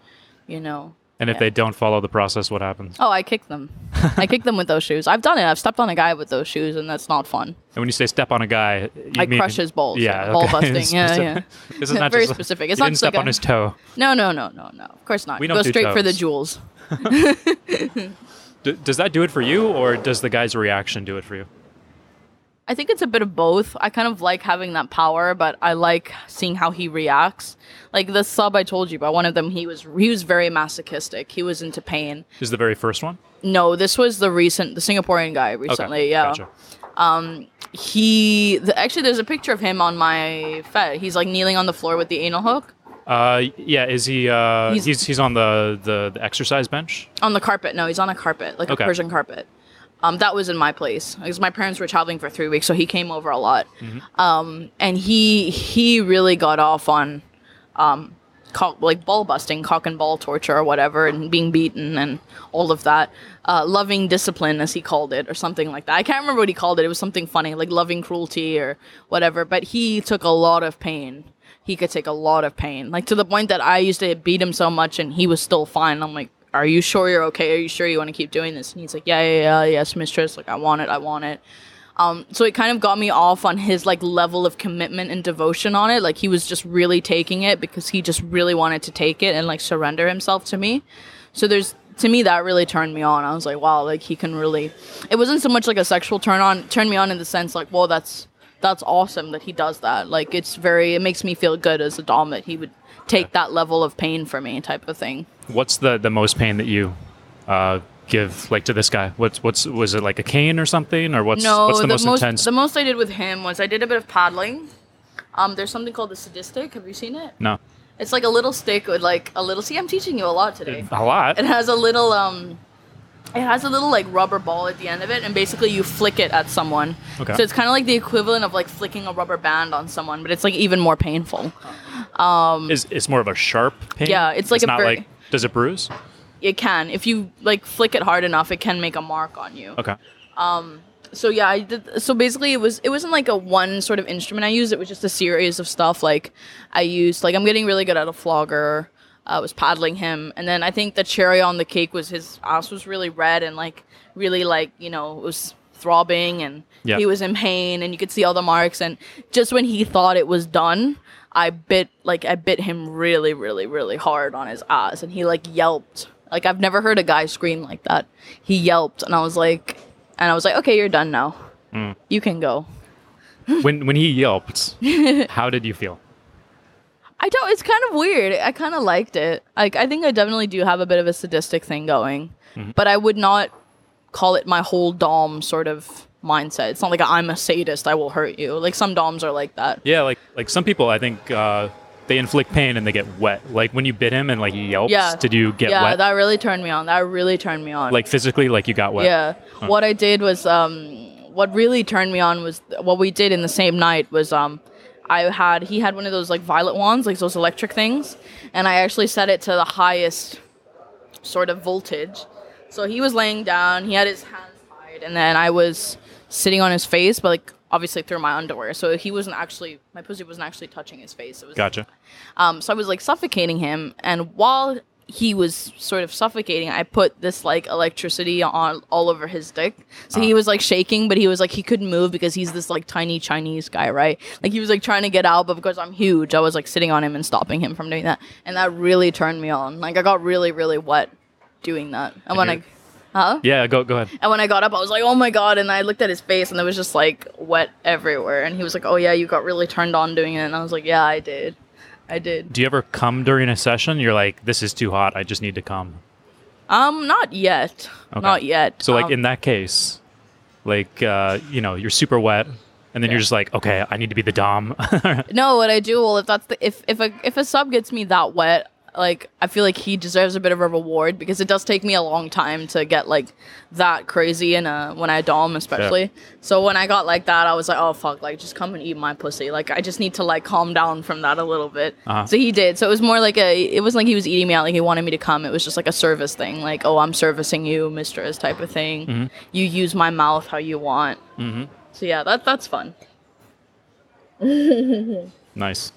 Speaker 1: And if they don't follow the process, what happens?
Speaker 2: Oh, I kick them. I kick them with those shoes. I've done it. I've stepped on a guy with those shoes, and that's not fun.
Speaker 1: And when you say step on a guy,
Speaker 2: I crush his balls.
Speaker 1: Yeah,
Speaker 2: ball busting. Yeah.
Speaker 1: This is not
Speaker 2: very
Speaker 1: just
Speaker 2: specific. It's
Speaker 1: you
Speaker 2: not
Speaker 1: didn't
Speaker 2: just
Speaker 1: step
Speaker 2: like
Speaker 1: on his toe.
Speaker 2: No. Of course not.
Speaker 1: We don't
Speaker 2: go
Speaker 1: do
Speaker 2: straight for
Speaker 1: toes.
Speaker 2: the jewels.
Speaker 1: Does that do it for you, or does the guy's reaction do it for you?
Speaker 2: I think it's a bit of both. I kind of like having that power, but I like seeing how he reacts. Like the sub I told you about, one of them, he was very masochistic. He was into pain.
Speaker 1: Is the very first one?
Speaker 2: No, this was the Singaporean guy recently.
Speaker 1: Okay,
Speaker 2: yeah.
Speaker 1: Gotcha.
Speaker 2: Actually, there's a picture of him on my Fet. He's like kneeling on the floor with the anal hook.
Speaker 1: Yeah. Is he? He's on the exercise bench.
Speaker 2: On the carpet. No, he's on a carpet, like a Persian carpet. That was in my place because my parents were traveling for 3 weeks, so he came over a lot. And he really got off on ball busting, cock and ball torture or whatever, and being beaten and all of that. Loving discipline, as he called it, or something like that. I can't remember what he called it. It was something funny, like loving cruelty or whatever. But he took a lot of pain. He could take a lot of pain, like to the point that I used to beat him so much and he was still fine. I'm like, are you sure you're okay? Are you sure you want to keep doing this? And he's like, yes, mistress. Like, I want it. So it kind of got me off on his like level of commitment and devotion on it. Like he was just really taking it because he just really wanted to take it and like surrender himself to me. So to me, that really turned me on. I was like, wow, like he can really, it wasn't so much like a sexual turn me on in the sense like, well, that's awesome that he does that. Like it makes me feel good as a dom that he would take that level of pain for me type of thing.
Speaker 1: What's the most pain that you give like to this guy? Was it like a cane or something, or what's the most intense?
Speaker 2: The most I did with him was I did a bit of paddling. There's something called the sadistic. Have you seen it?
Speaker 1: No.
Speaker 2: It's like a little stick with like a little. See, I'm teaching you a lot today.
Speaker 1: A lot.
Speaker 2: It has a little like rubber ball at the end of it, and basically you flick it at someone.
Speaker 1: Okay.
Speaker 2: So it's kind of like the equivalent of like flicking a rubber band on someone, but it's like even more painful.
Speaker 1: It's more of a sharp pain.
Speaker 2: Yeah, it's like
Speaker 1: not like. Does it bruise?
Speaker 2: It can. If you like flick it hard enough, it can make a mark on you.
Speaker 1: Okay.
Speaker 2: So yeah, I did. So basically, it wasn't like a one sort of instrument I used. It was just a series of stuff. Like I used, like I'm getting really good at a flogger. I was paddling him, and then I think the cherry on the cake was his ass was really red and like really like it was throbbing and he was in pain and you could see all the marks. And just when he thought it was done, I bit him really, really, really hard on his ass, and he like yelped. Like I've never heard a guy scream like that. He yelped, and I was like, okay, you're done now. You can go.
Speaker 1: When he yelped, how did you feel?
Speaker 2: It's kind of weird. I kind of liked it. Like I think I definitely do have a bit of a sadistic thing going, but I would not call it my whole dom sort of mindset. It's not like I'm a sadist, I will hurt you. Like some doms are like that. Yeah,
Speaker 1: like some people I think they inflict pain and they get wet. Like when you bit him and like he yelps, did you get wet?
Speaker 2: Yeah, that really turned me on.
Speaker 1: Like physically, like you got wet?
Speaker 2: Yeah. Huh. What I did was, what really turned me on was, what we did in the same night was, he had one of those like violet wands, like those electric things, and I actually set it to the highest sort of voltage. So he was laying down, he had his hands tied, and then I was sitting on his face, but like obviously through my underwear. So my pussy wasn't actually touching his face. It was
Speaker 1: gotcha.
Speaker 2: So I was like suffocating him, and while he was sort of suffocating, I put this like electricity on all over his dick. So he was like shaking, but he was like, he couldn't move because he's this like tiny Chinese guy, right? Like he was like trying to get out, but because I'm huge, I was like sitting on him and stopping him from doing that. And that really turned me on. Like I got really, really wet doing that. And when
Speaker 1: Yeah, go ahead.
Speaker 2: And when I got up, I was like, oh my God. And I looked at his face and there was just like wet everywhere. And he was like, oh yeah, you got really turned on doing it. And I was like, yeah, I did.
Speaker 1: Do you ever come during a session? You're like, this is too hot. I just need to come.
Speaker 2: Not yet. Okay. Not yet.
Speaker 1: So like in that case, like, you're super wet. And then you're just like, okay, I need to be the dom.
Speaker 2: No, what I do, well, if a sub gets me that wet, like I feel like he deserves a bit of a reward because it does take me a long time to get like that crazy when I dom especially. Yeah. So when I got like that, I was like, oh fuck, like just come and eat my pussy. Like I just need to like calm down from that a little bit. So he did. So it was more like it wasn't like he was eating me out, like he wanted me to come. It was just like a service thing, like, oh, I'm servicing you, mistress type of thing. Mm-hmm. You use my mouth how you want. Mm-hmm. So yeah, that's fun.
Speaker 1: Nice.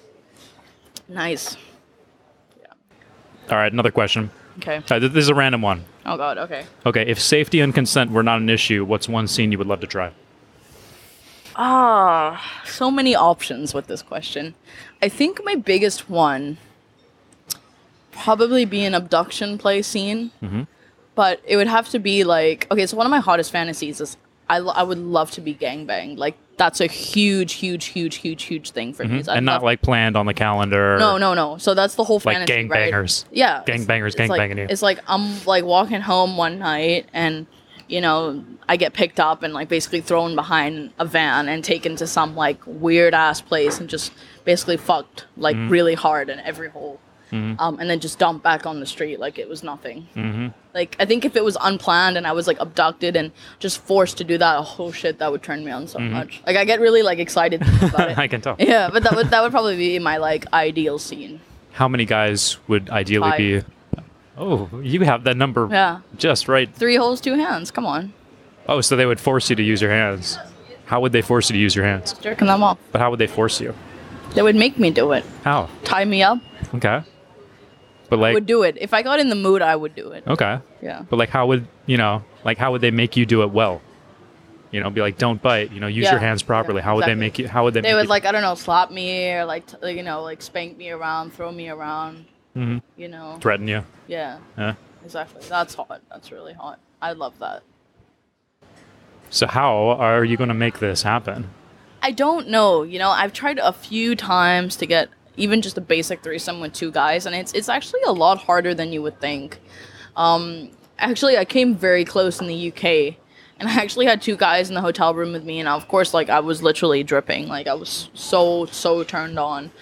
Speaker 1: All right, another question.
Speaker 2: Okay.
Speaker 1: This is a random one.
Speaker 2: Oh, God, okay.
Speaker 1: Okay, if safety and consent were not an issue, what's one scene you would love to try?
Speaker 2: So many options with this question. I think my biggest one probably be an abduction play scene. Mm-hmm. But it would have to be like... Okay, so one of my hottest fantasies is I would love to be gangbanged. Like, that's a huge thing for me.
Speaker 1: And not like planned on the calendar.
Speaker 2: No. So that's the whole fantasy,
Speaker 1: like gangbangers.
Speaker 2: Right? Yeah.
Speaker 1: Gangbangers gangbanging you.
Speaker 2: It's like I'm like walking home one night and, I get picked up and like basically thrown behind a van and taken to some like weird ass place and just basically fucked like really hard in every hole. Mm-hmm. And then just dumped back on the street like it was nothing. Mm-hmm. Like, I think if it was unplanned and I was like abducted and just forced to do that, oh shit, that would turn me on so much. Like, I get really like excited thinking about it.
Speaker 1: I can tell.
Speaker 2: Yeah, but that would probably be my like ideal scene.
Speaker 1: How many guys would ideally
Speaker 2: 5.
Speaker 1: be? Oh, you have that number just right.
Speaker 2: 3 holes, 2 hands. Come on.
Speaker 1: Oh, so they would force you to use your hands. How would they force you to use your hands?
Speaker 2: Jerking them off.
Speaker 1: But how would they force you?
Speaker 2: They would make me do it.
Speaker 1: How?
Speaker 2: Tie me up.
Speaker 1: Okay. But
Speaker 2: I
Speaker 1: like,
Speaker 2: would do it. If I got in the mood, I would do it.
Speaker 1: okay.
Speaker 2: Yeah.
Speaker 1: But like, how would how would they make you do it well? You know, be like, don't bite. You know, use your hands properly. How would they make you? How would they?
Speaker 2: They
Speaker 1: make
Speaker 2: would
Speaker 1: you?
Speaker 2: like, I don't know, slap me or like like spank me around, throw me around.
Speaker 1: Mhm.
Speaker 2: You know.
Speaker 1: Threaten you.
Speaker 2: Yeah.
Speaker 1: Yeah.
Speaker 2: Exactly. That's hot. That's really hot. I love that.
Speaker 1: So how are you going to make this happen?
Speaker 2: I don't know. You know, I've tried a few times to get even just a basic threesome with 2 guys, and it's actually a lot harder than you would think. Actually, I came very close in the UK, and I actually had 2 guys in the hotel room with me, and of course, like, I was literally dripping. Like, I was so turned on.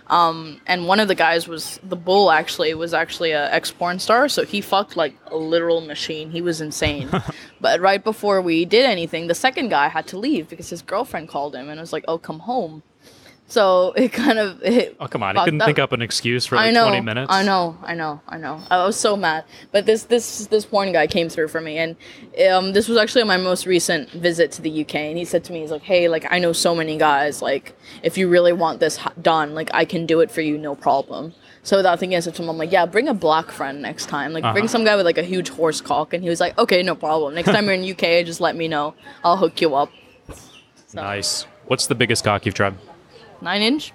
Speaker 2: And one of the guys was the bull. Actually, was actually a ex-porn star, so he fucked like a literal machine. He was insane. But right before we did anything, the second guy had to leave because his girlfriend called him and was like, "Oh, come home." So it kind of
Speaker 1: Oh, come on. I couldn't think up an excuse for like 20 minutes.
Speaker 2: I know. I was so mad. But this porn guy came through for me, and this was actually my most recent visit to the UK, and he said to me, he's like, "Hey, like, I know so many guys, like, if you really want this done, like, I can do it for you, no problem." So without thinking, I said to him, I'm like, "Yeah, bring a black friend next time. Like, bring some guy with like a huge horse cock." And he was like, "Okay, no problem. Next time you're in UK, just let me know. I'll hook you up." So.
Speaker 1: Nice. What's the biggest cock you've tried?
Speaker 2: 9-inch.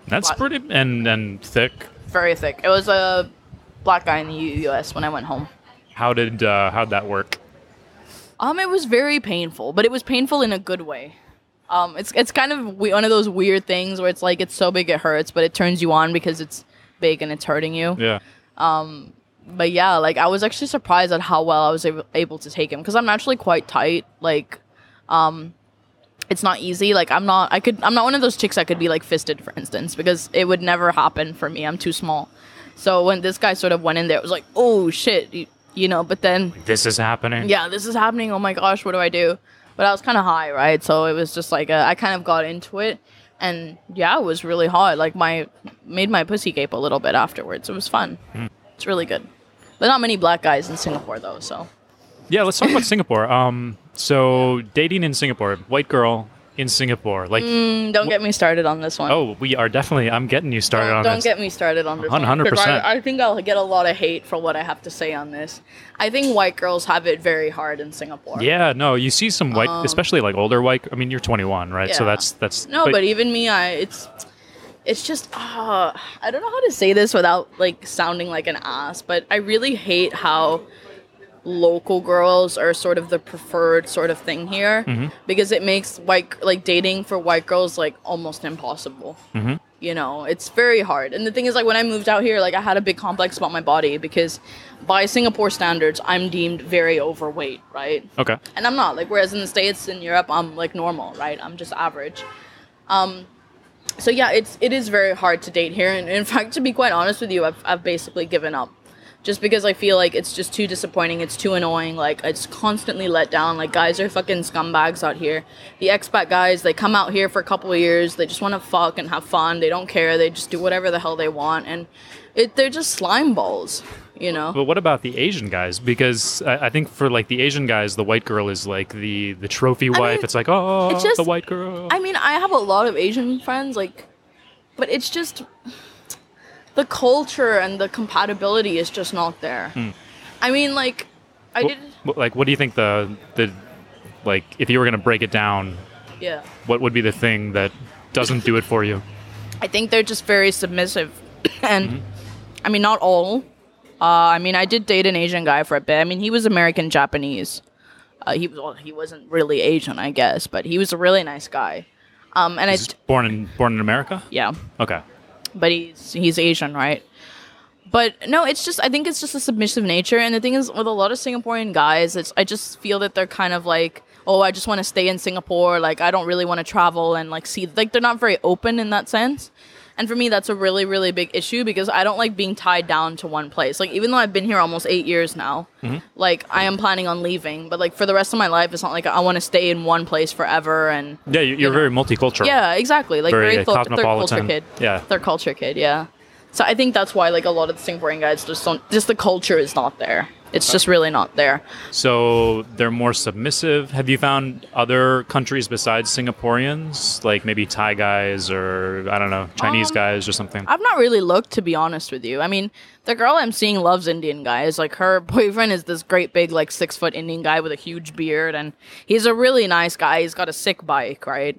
Speaker 1: That's pretty and thick.
Speaker 2: Very thick. It was a black guy in the US when I went home.
Speaker 1: How'd that work?
Speaker 2: It was very painful, but it was painful in a good way. It's kind of one of those weird things where it's like it's so big it hurts, but it turns you on because it's big and it's hurting you.
Speaker 1: Yeah.
Speaker 2: But yeah, like, I was actually surprised at how well I was able to take him because I'm naturally quite tight. Like, it's not easy. Like, I'm not one of those chicks that could be like fisted, for instance, because it would never happen for me. I'm too small. So when this guy sort of went in there, it was like, oh shit, you know. But then
Speaker 1: this is happening.
Speaker 2: Yeah, this is happening. Oh my gosh, what do I do? But I was kind of high, right? So it was just like I kind of got into it, and yeah, it was really hot. Like, made my pussy gape a little bit afterwards. It was fun. It's really good. But not many black guys in Singapore though. So
Speaker 1: yeah, let's talk about Singapore. So dating in Singapore, white girl in Singapore, like
Speaker 2: don't get me started on this one.
Speaker 1: Oh, we are definitely. I'm getting you started on this.
Speaker 2: Don't get me started on this.
Speaker 1: 100%.
Speaker 2: I think I'll get a lot of hate for what I have to say on this. I think white girls have it very hard in Singapore.
Speaker 1: Yeah, no, you see some white, especially like older white. I mean, you're 21, right?
Speaker 2: Yeah.
Speaker 1: So that's
Speaker 2: no, but even me, it's just I don't know how to say this without like sounding like an ass, but I really hate how local girls are sort of the preferred sort of thing here because it makes dating for white girls like almost impossible. You know, it's very hard. And the thing is, like, when I moved out here, like, I had a big complex about my body because by Singapore standards, I'm deemed very overweight, right?
Speaker 1: Okay.
Speaker 2: And I'm not. Like, whereas in the States and Europe, I'm like normal, right? I'm just average. So yeah, it is very hard to date here. And in fact, to be quite honest with you, I've basically given up. Just because I feel like it's just too disappointing, it's too annoying, like, it's constantly let down. Like, guys are fucking scumbags out here. The expat guys, they come out here for a couple of years, they just want to fuck and have fun, they don't care, they just do whatever the hell they want, and they're just slime balls, you know?
Speaker 1: But what about the Asian guys? Because I think for, like, the Asian guys, the white girl is, like, the trophy wife. Mean, it's like, oh, it's just, the white girl.
Speaker 2: I mean, I have a lot of Asian friends, like, but it's just... the culture and the compatibility is just not there. I mean, like,
Speaker 1: Like, what do you think the like, if you were going to break it down,
Speaker 2: yeah,
Speaker 1: what would be the thing that doesn't do it for you?
Speaker 2: I think they're just very submissive. And, I mean, not all. I mean, I did date an Asian guy for a bit. I mean, he was American Japanese. He wasn't really Asian, I guess, but he was a really nice guy. And
Speaker 1: He's born in America?
Speaker 2: Yeah.
Speaker 1: Okay.
Speaker 2: But he's Asian, right? But no, I think it's just a submissive nature. And the thing is, with a lot of Singaporean guys, I just feel that they're kind of like, oh, I just want to stay in Singapore. Like, I don't really want to travel and like see, like, they're not very open in that sense. And for me, that's a really, really big issue because I don't like being tied down to one place. Like, even though I've been here almost 8 years now, like, I am planning on leaving. But, like, for the rest of my life, it's not like I want to stay in one place forever. And
Speaker 1: yeah, you're very multicultural.
Speaker 2: Yeah, exactly. Like, very third culture kid.
Speaker 1: Yeah.
Speaker 2: Third culture kid, yeah. So I think that's why, like, a lot of the Singaporean guys just the culture is not there. It's just really not there.
Speaker 1: So they're more submissive. Have you found other countries besides Singaporeans, like maybe Thai guys or, I don't know, Chinese guys or something?
Speaker 2: I've not really looked, to be honest with you. I mean, the girl I'm seeing loves Indian guys. Like, her boyfriend is this great big, like, 6-foot Indian guy with a huge beard, and he's a really nice guy. He's got a sick bike, right?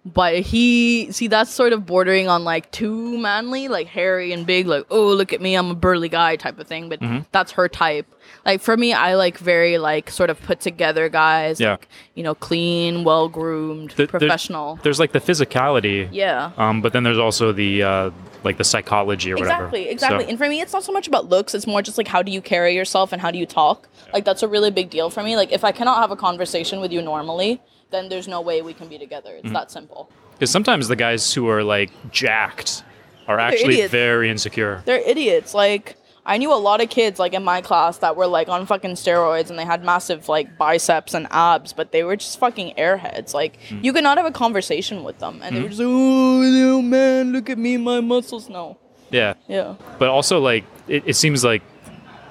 Speaker 2: But that's sort of bordering on, like, too manly, like, hairy and big, like, oh, look at me, I'm a burly guy type of thing. But that's her type. Like, for me, I like very, like, sort of put together guys.
Speaker 1: Yeah.
Speaker 2: Like, you know, clean, well-groomed, professional.
Speaker 1: There's, like, the physicality.
Speaker 2: Yeah.
Speaker 1: But then there's also the, like, the psychology or whatever.
Speaker 2: Exactly. So. And for me, it's not so much about looks. It's more just, like, how do you carry yourself and how do you talk? Like, that's a really big deal for me. Like, if I cannot have a conversation with you normally, then there's no way we can be together. It's that simple. Because
Speaker 1: sometimes the guys who are, like, jacked are actually very insecure.
Speaker 2: They're idiots. Like, I knew a lot of kids, like, in my class that were, like, on fucking steroids and they had massive, like, biceps and abs, but they were just fucking airheads. Like, you could not have a conversation with them. And they were just, oh, no, man, look at me, my muscles. No.
Speaker 1: Yeah.
Speaker 2: Yeah.
Speaker 1: But also, like, it seems like,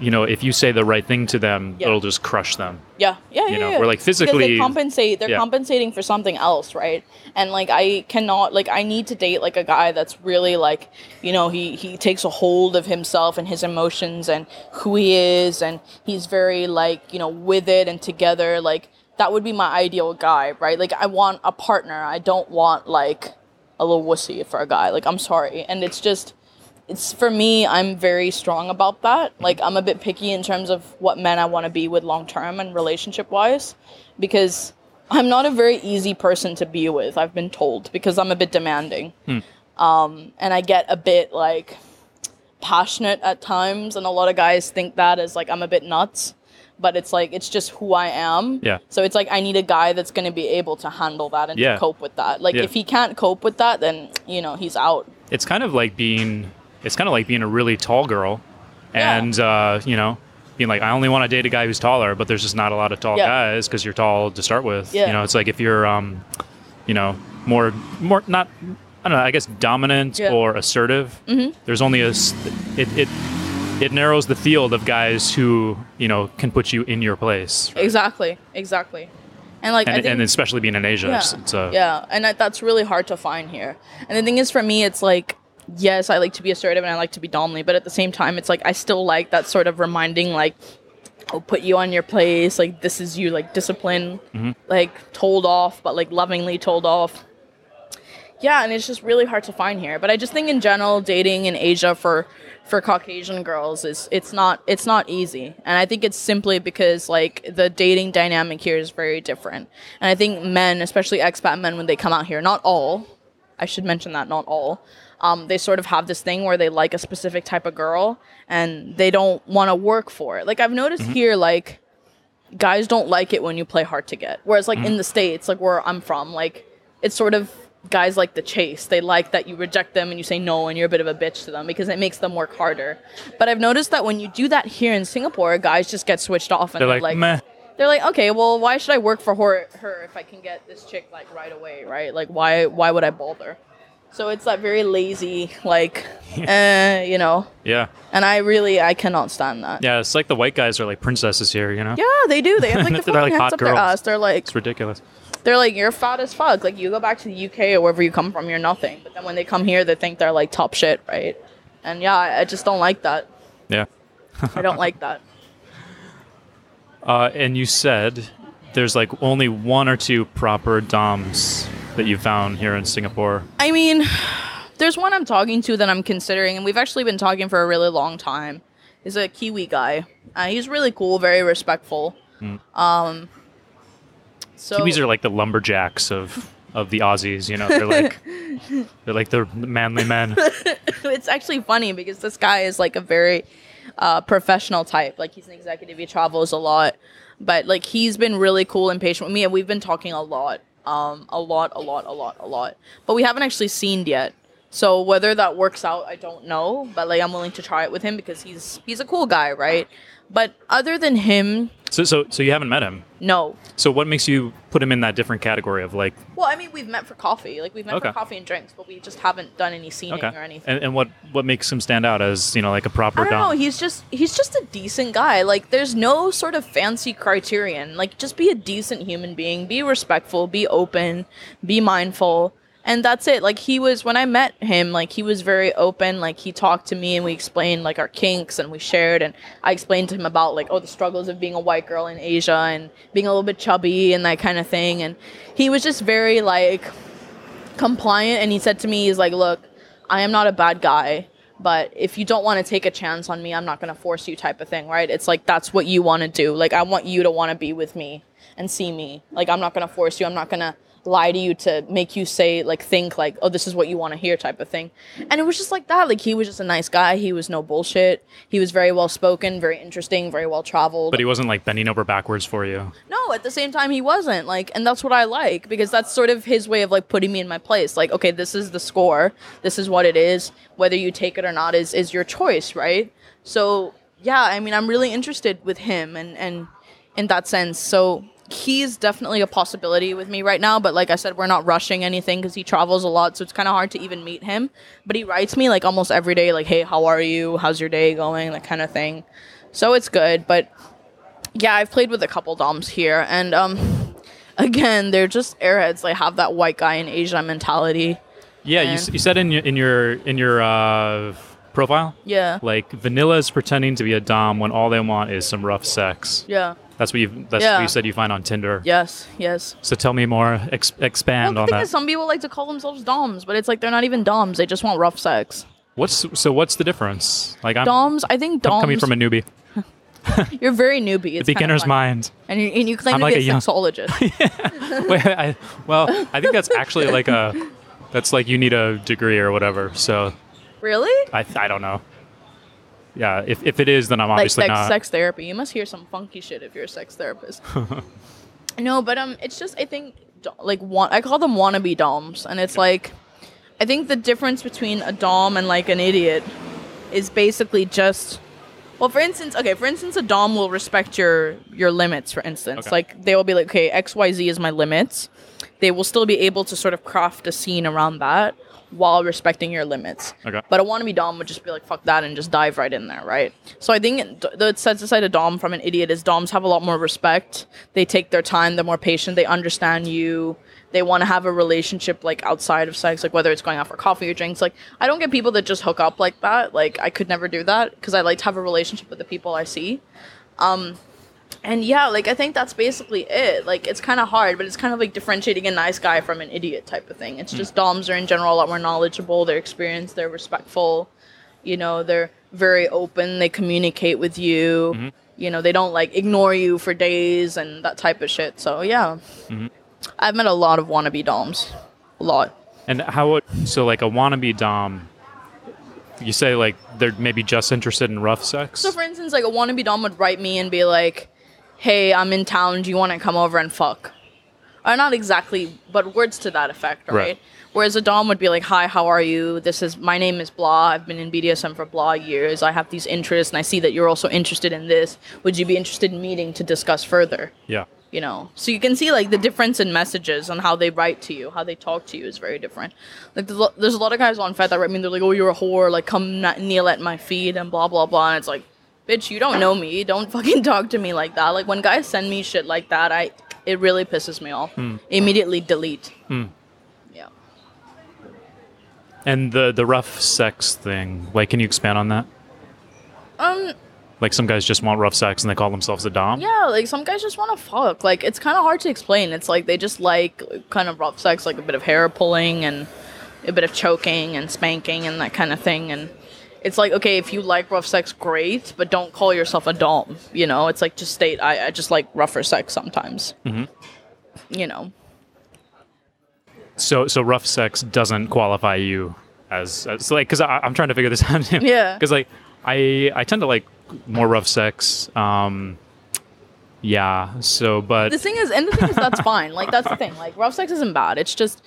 Speaker 1: you know, if you say the right thing to them, it'll just crush them.
Speaker 2: Yeah.
Speaker 1: We're like physically...
Speaker 2: They're compensating for something else, right? And, like, I need to date, like, a guy that's really, like, you know, he takes a hold of himself and his emotions and who he is, and he's very, like, you know, with it and together. Like, that would be my ideal guy, right? Like, I want a partner. I don't want, like, a little wussy for a guy. Like, I'm sorry. And it's just... for me, I'm very strong about that. Like, I'm a bit picky in terms of what men I want to be with long-term and relationship-wise, because I'm not a very easy person to be with, I've been told, because I'm a bit demanding. And I get a bit, like, passionate at times, and a lot of guys think that as, like, I'm a bit nuts. But it's, like, it's just who I am.
Speaker 1: Yeah.
Speaker 2: So it's, like, I need a guy that's going to be able to handle that and to cope with that. Like, if he can't cope with that, then, you know, he's out.
Speaker 1: It's kind of like being a really tall girl and, you know, being like, I only want to date a guy who's taller, but there's just not a lot of tall guys because you're tall to start with. Yeah. You know, it's like if you're, you know, more not, I don't know, I guess dominant or assertive, there's only it narrows the field of guys who, you know, can put you in your place. Right?
Speaker 2: Exactly. And, like,
Speaker 1: and especially being in Asia.
Speaker 2: And that's really hard to find here. And the thing is, for me, it's like, yes, I like to be assertive and I like to be dominant, but at the same time, it's like I still like that sort of reminding, like, I'll put you on your place, like, this is you, like, discipline, like, told off, but, like, lovingly told off. Yeah, and it's just really hard to find here. But I just think in general, dating in Asia for Caucasian girls it's not easy. And I think it's simply because, like, the dating dynamic here is very different. And I think men, especially expat men, when they come out here, not all, I should mention that, not all, they sort of have this thing where they like a specific type of girl and they don't want to work for it. Like, I've noticed here, like, guys don't like it when you play hard to get. Whereas, like, in the States, like, where I'm from, like, it's sort of guys like the chase. They like that you reject them and you say no and you're a bit of a bitch to them because it makes them work harder. But I've noticed that when you do that here in Singapore, guys just get switched off and they're like meh. They're like, okay, well, why should I work for her if I can get this chick, like, right away, right? Like, why would I bother? So it's that very lazy, like, you know. Yeah. And I cannot stand that.
Speaker 1: Yeah, it's like the white guys are like princesses here, you know?
Speaker 2: Yeah, they do. They have, like, the fucking
Speaker 1: like
Speaker 2: hats up their ass. They're like...
Speaker 1: It's ridiculous.
Speaker 2: They're like, you're fat as fuck. Like, you go back to the UK or wherever you come from, you're nothing. But then when they come here, they think they're, like, top shit, right? And, yeah, I just don't like that.
Speaker 1: Yeah.
Speaker 2: I don't like that.
Speaker 1: And you said there's, like, only one or two proper doms that you found here in Singapore.
Speaker 2: I mean, there's one I'm talking to that I'm considering, and we've actually been talking for a really long time. He's a Kiwi guy. He's really cool, very respectful. So
Speaker 1: Kiwis are like the lumberjacks of the Aussies, you know. They're like the manly men.
Speaker 2: It's actually funny because this guy is, like, a very professional type. Like, he's an executive, he travels a lot. But, like, he's been really cool and patient with me, and we've been talking a lot. A lot. But we haven't actually seen yet. So whether that works out, I don't know. But like, I'm willing to try it with him because he's a cool guy, right? But other than him,
Speaker 1: So you haven't met him.
Speaker 2: no.
Speaker 1: So what makes you put him in that different category of like?
Speaker 2: Well, I mean, we've met for coffee. Like, we've met
Speaker 1: Okay.
Speaker 2: for coffee and drinks, but we just haven't done any scening or anything.
Speaker 1: And what makes him stand out as, you know, like a proper
Speaker 2: I don't
Speaker 1: dom?
Speaker 2: know. He's just a decent guy. Like, there's no sort of fancy criterion. Like, just be a decent human being. Be respectful. Be open. Be mindful. And that's it. Like, when I met him, like, he was very open. Like, he talked to me and we explained, like, our kinks and we shared. And I explained to him about, like, the struggles of being a white girl in Asia and being a little bit chubby and that kind of thing. And he was just very, like, compliant. And he said to me, he's like, look, I am not a bad guy. But if you don't want to take a chance on me, I'm not going to force you type of thing, right? It's like, that's what you want to do. Like, I want you to want to be with me and see me. Like, I'm not going to force you. I'm not going to lie to you to make you say, like, think like, oh, this is what you want to hear type of thing. And it was just like that. Like, he was just a nice guy. He was no bullshit. He was very well spoken, very interesting, very well traveled.
Speaker 1: But he wasn't like bending over backwards for you.
Speaker 2: No, at the same time, he wasn't. Like, and that's what I like, because that's sort of his way of like putting me in my place. Like, okay, this is the score. This is what it is. Whether you take it or not is your choice, right? So yeah, I mean, I'm really interested with him and in that sense. So he's definitely a possibility with me right now, but like I said, we're not rushing anything because he travels a lot, so it's kind of hard to even meet him. But he writes me like almost every day, like, hey, how are you? How's your day going? That kind of thing. So it's good. But yeah, I've played with a couple doms here, and again, they're just airheads. They have that white guy in Asia mentality.
Speaker 1: Yeah, you said in your profile,
Speaker 2: Yeah.
Speaker 1: like vanilla is pretending to be a dom when all they want is some rough sex.
Speaker 2: Yeah.
Speaker 1: That's what you said you find on Tinder.
Speaker 2: Yes.
Speaker 1: So tell me more. Expand
Speaker 2: Well,
Speaker 1: on
Speaker 2: the thing
Speaker 1: that.
Speaker 2: is, some people like to call themselves doms, but it's like they're not even doms. They just want rough sex.
Speaker 1: What's the difference? Like I'm
Speaker 2: Doms, I think doms.
Speaker 1: coming from a newbie,
Speaker 2: You're very newbie. It's
Speaker 1: the beginner's
Speaker 2: kind of
Speaker 1: mind.
Speaker 2: And you claim
Speaker 1: I'm
Speaker 2: to
Speaker 1: like
Speaker 2: be
Speaker 1: a
Speaker 2: a
Speaker 1: young-
Speaker 2: sexologist.
Speaker 1: Wait, I think that's actually that's like you need a degree or whatever. So
Speaker 2: Really?
Speaker 1: I don't know. Yeah, if it is, then I'm
Speaker 2: Like
Speaker 1: obviously not.
Speaker 2: sex therapy. You must hear some funky shit if you're a sex therapist. No, but it's just, I think I call them wannabe doms, and it's like, I think the difference between a dom and like an idiot is basically just, well, for instance, a dom will respect your limits. For instance,
Speaker 1: Okay.
Speaker 2: like they will be like, okay, XYZ is my limits. They will still be able to sort of craft a scene around that while respecting your limits.
Speaker 1: Okay.
Speaker 2: But a wannabe dom would just be like, fuck that, and just dive right in there, right? So I think that sets aside a dom from an idiot is doms have a lot more respect. They take their time. They're more patient. They understand you. They want to have a relationship like outside of sex, like whether it's going out for coffee or drinks. Like, I don't get people that just hook up like that. Like, I could never do that because I like to have a relationship with the people I see. And yeah, like, I think that's basically it. Like, it's kind of hard, but it's kind of like differentiating a nice guy from an idiot type of thing. It's just doms are in general a lot more knowledgeable. They're experienced. They're respectful. You know, they're very open. They communicate with you.
Speaker 1: Mm-hmm.
Speaker 2: You know, they don't like ignore you for days and that type of shit. So yeah, I've met a lot of wannabe doms. A lot.
Speaker 1: And so like a wannabe dom, you say like they're maybe just interested in rough sex?
Speaker 2: So for instance, like a wannabe dom would write me and be like, hey, I'm in town, do you want to come over and fuck? Or not exactly, but words to that effect, right? Whereas a dom would be like, hi, how are you? My name is blah, I've been in BDSM for blah years, I have these interests, and I see that you're also interested in this. Would you be interested in meeting to discuss further?
Speaker 1: Yeah.
Speaker 2: You know, so you can see like the difference in messages and how they write to you, how they talk to you is very different. Like there's a lot of guys on Fet that write me, they're like, oh, you're a whore, like come kneel at my feet and blah, blah, blah. And it's like, bitch, you don't know me. Don't fucking talk to me like that. Like when guys send me shit like that, it really pisses me off. Immediately delete. Yeah.
Speaker 1: And the rough sex thing, like, can you expand on that? Like some guys just want rough sex and they call themselves a dom?
Speaker 2: Yeah, like some guys just want to fuck. Like it's kind of hard to explain. It's like they just like kind of rough sex, like a bit of hair pulling and a bit of choking and spanking and that kind of thing. And it's like, okay, if you like rough sex, great, but don't call yourself a dom. You know, it's like just state, I just like rougher sex sometimes. You know.
Speaker 1: So rough sex doesn't qualify you as like, because I'm trying to figure this out.
Speaker 2: Yeah.
Speaker 1: Because like I tend to like more rough sex. Yeah. So, but
Speaker 2: The thing is, that's fine. Like that's the thing. Like rough sex isn't bad. It's just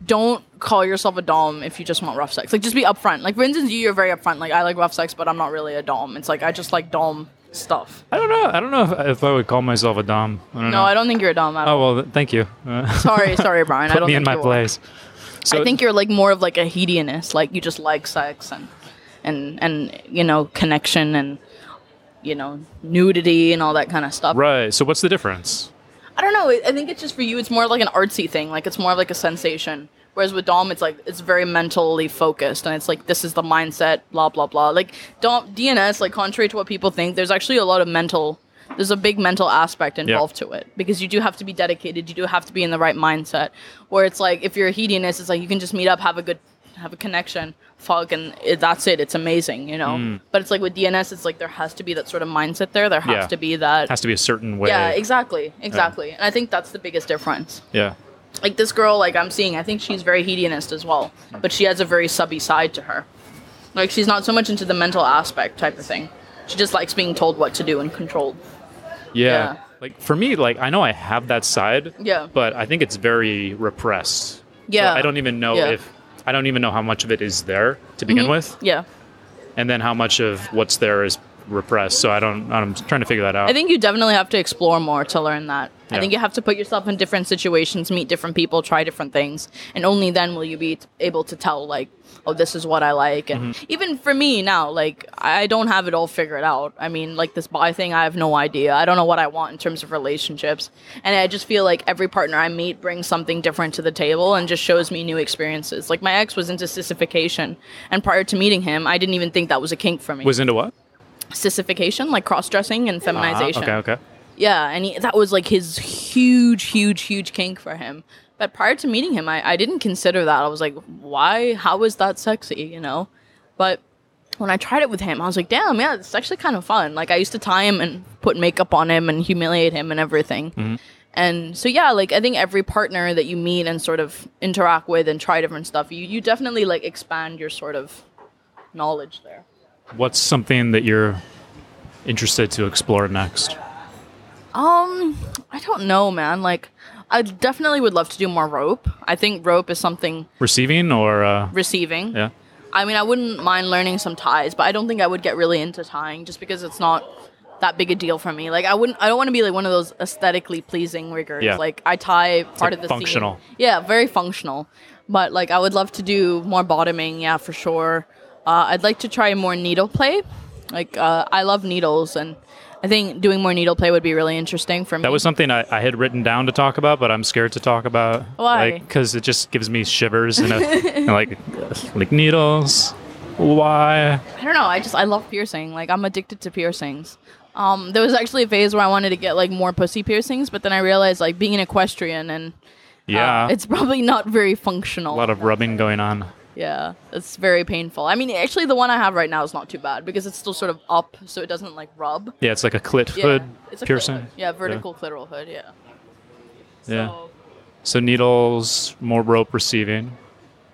Speaker 2: don't call yourself a dom if you just want rough sex. Like, just be upfront. Like, for instance, you're very upfront. Like, I like rough sex, but I'm not really a dom. It's like, I just like dom stuff.
Speaker 1: I don't know if I would call myself a dom.
Speaker 2: I don't think you're a dom at all.
Speaker 1: Oh, well, thank you.
Speaker 2: Sorry, Brian. I don't
Speaker 1: Put me
Speaker 2: think
Speaker 1: in my
Speaker 2: you
Speaker 1: place. So,
Speaker 2: I think you're like more of like a hedonist. Like, you just like sex and you know, connection and, you know, nudity and all that kind of stuff.
Speaker 1: right. So what's the difference?
Speaker 2: I don't know. I think it's just for you, it's more like an artsy thing. Like, it's more of like a sensation. Whereas with dom, it's like, it's very mentally focused. And it's like, this is the mindset, blah, blah, blah. Like, DNS, like, contrary to what people think, there's actually a lot of there's a big mental aspect involved to it. Because you do have to be dedicated. You do have to be in the right mindset. Where it's like, if you're a hedonist, it's like, you can just meet up, have a connection, fuck, and that's it. It's amazing, you know? But it's like with DNS, it's like there has to be that sort of mindset there. There has to be that.
Speaker 1: Has to be a certain way.
Speaker 2: Yeah, exactly. Yeah. And I think that's the biggest difference.
Speaker 1: Yeah.
Speaker 2: Like, this girl, like, I'm seeing, I think she's very hedonist as well. But she has a very subby side to her. Like, she's not so much into the mental aspect type of thing. She just likes being told what to do and controlled.
Speaker 1: Yeah. Like, for me, like, I know I have that side.
Speaker 2: Yeah.
Speaker 1: But I think it's very repressed.
Speaker 2: Yeah.
Speaker 1: So I don't even know I don't even know how much of it is there to begin with.
Speaker 2: Yeah.
Speaker 1: And then how much of what's there is repressed. So I'm trying to figure that out.
Speaker 2: I think you definitely have to explore more to learn that.
Speaker 1: Yeah.
Speaker 2: I think you have to put yourself in different situations, meet different people, try different things. And only then will you be able to tell, like, oh, this is what I like. And even for me now, like, I don't have it all figured out. I mean, like, this bi thing, I have no idea. I don't know what I want in terms of relationships. And I just feel like every partner I meet brings something different to the table and just shows me new experiences. Like, my ex was into sissification. And prior to meeting him, I didn't even think that was a kink for me.
Speaker 1: Was into what?
Speaker 2: Sissification, like cross-dressing and feminization.
Speaker 1: Okay.
Speaker 2: Yeah, and that was like his huge kink for him. But prior to meeting him, I didn't consider that. I was like, why? How is that sexy, you know? But when I tried it with him, I was like, damn, yeah, it's actually kind of fun. Like, I used to tie him and put makeup on him and humiliate him and everything. And so, yeah, like, I think every partner that you meet and sort of interact with and try different stuff, you definitely, like, expand your sort of knowledge there.
Speaker 1: What's something that you're interested to explore next?
Speaker 2: I don't know, man. Like, I definitely would love to do more rope. I think rope is something...
Speaker 1: Receiving or...
Speaker 2: Receiving.
Speaker 1: Yeah.
Speaker 2: I mean, I wouldn't mind learning some ties, but I don't think I would get really into tying just because it's not that big a deal for me. Like, I don't want to be like one of those aesthetically pleasing riggers.
Speaker 1: Yeah.
Speaker 2: Like, I tie part of the
Speaker 1: functional.
Speaker 2: scene. Yeah, very functional. But, like, I would love to do more bottoming, yeah, for sure. I'd like to try more needle play. Like, I love needles, and I think doing more needle play would be really interesting for me.
Speaker 1: That was something I had written down to talk about, but I'm scared to talk about.
Speaker 2: Why?
Speaker 1: Because it just gives me shivers and like needles. Why?
Speaker 2: I don't know. I love piercing. Like, I'm addicted to piercings. There was actually a phase where I wanted to get like more pussy piercings, but then I realized like being an equestrian and it's probably not very functional.
Speaker 1: A lot of rubbing going on.
Speaker 2: Yeah, it's very painful. I mean, actually, the one I have right now is not too bad because it's still sort of up, so it doesn't like rub.
Speaker 1: Yeah, it's like a clit hood
Speaker 2: it's a
Speaker 1: piercing.
Speaker 2: Clit hood. Yeah, vertical clitoral hood. Yeah.
Speaker 1: Yeah. So needles, more rope receiving.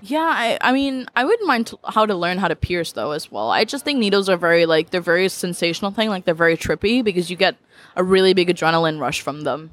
Speaker 2: Yeah, I mean, I wouldn't mind how to learn how to pierce though as well. I just think needles are very like they're very sensational thing. Like they're very trippy because you get a really big adrenaline rush from them.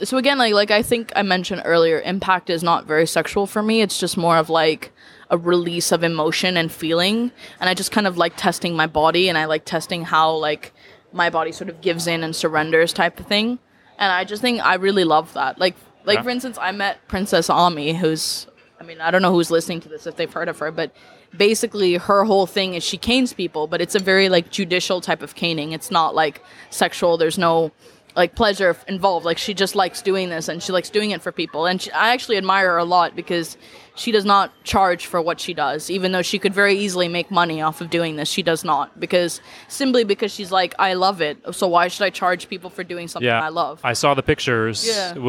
Speaker 2: So again, like I think I mentioned earlier, impact is not very sexual for me. It's just more of like a release of emotion and feeling. And I just kind of like testing my body, and I like testing how like my body sort of gives in and surrenders type of thing. And I just think I really love that. Like for instance, I met Princess Ami, who's, I mean, I don't know who's listening to this if they've heard of her, but basically her whole thing is she canes people, but it's a very like judicial type of caning. It's not like sexual. There's no like pleasure involved. Like she just likes doing this, and she likes doing it for people. And I actually admire her a lot because she does not charge for what she does, even though she could very easily make money off of doing this. She does not, because she's like, I love it, so why should I charge people for doing something I love?
Speaker 1: I saw the pictures.
Speaker 2: Yeah.
Speaker 1: It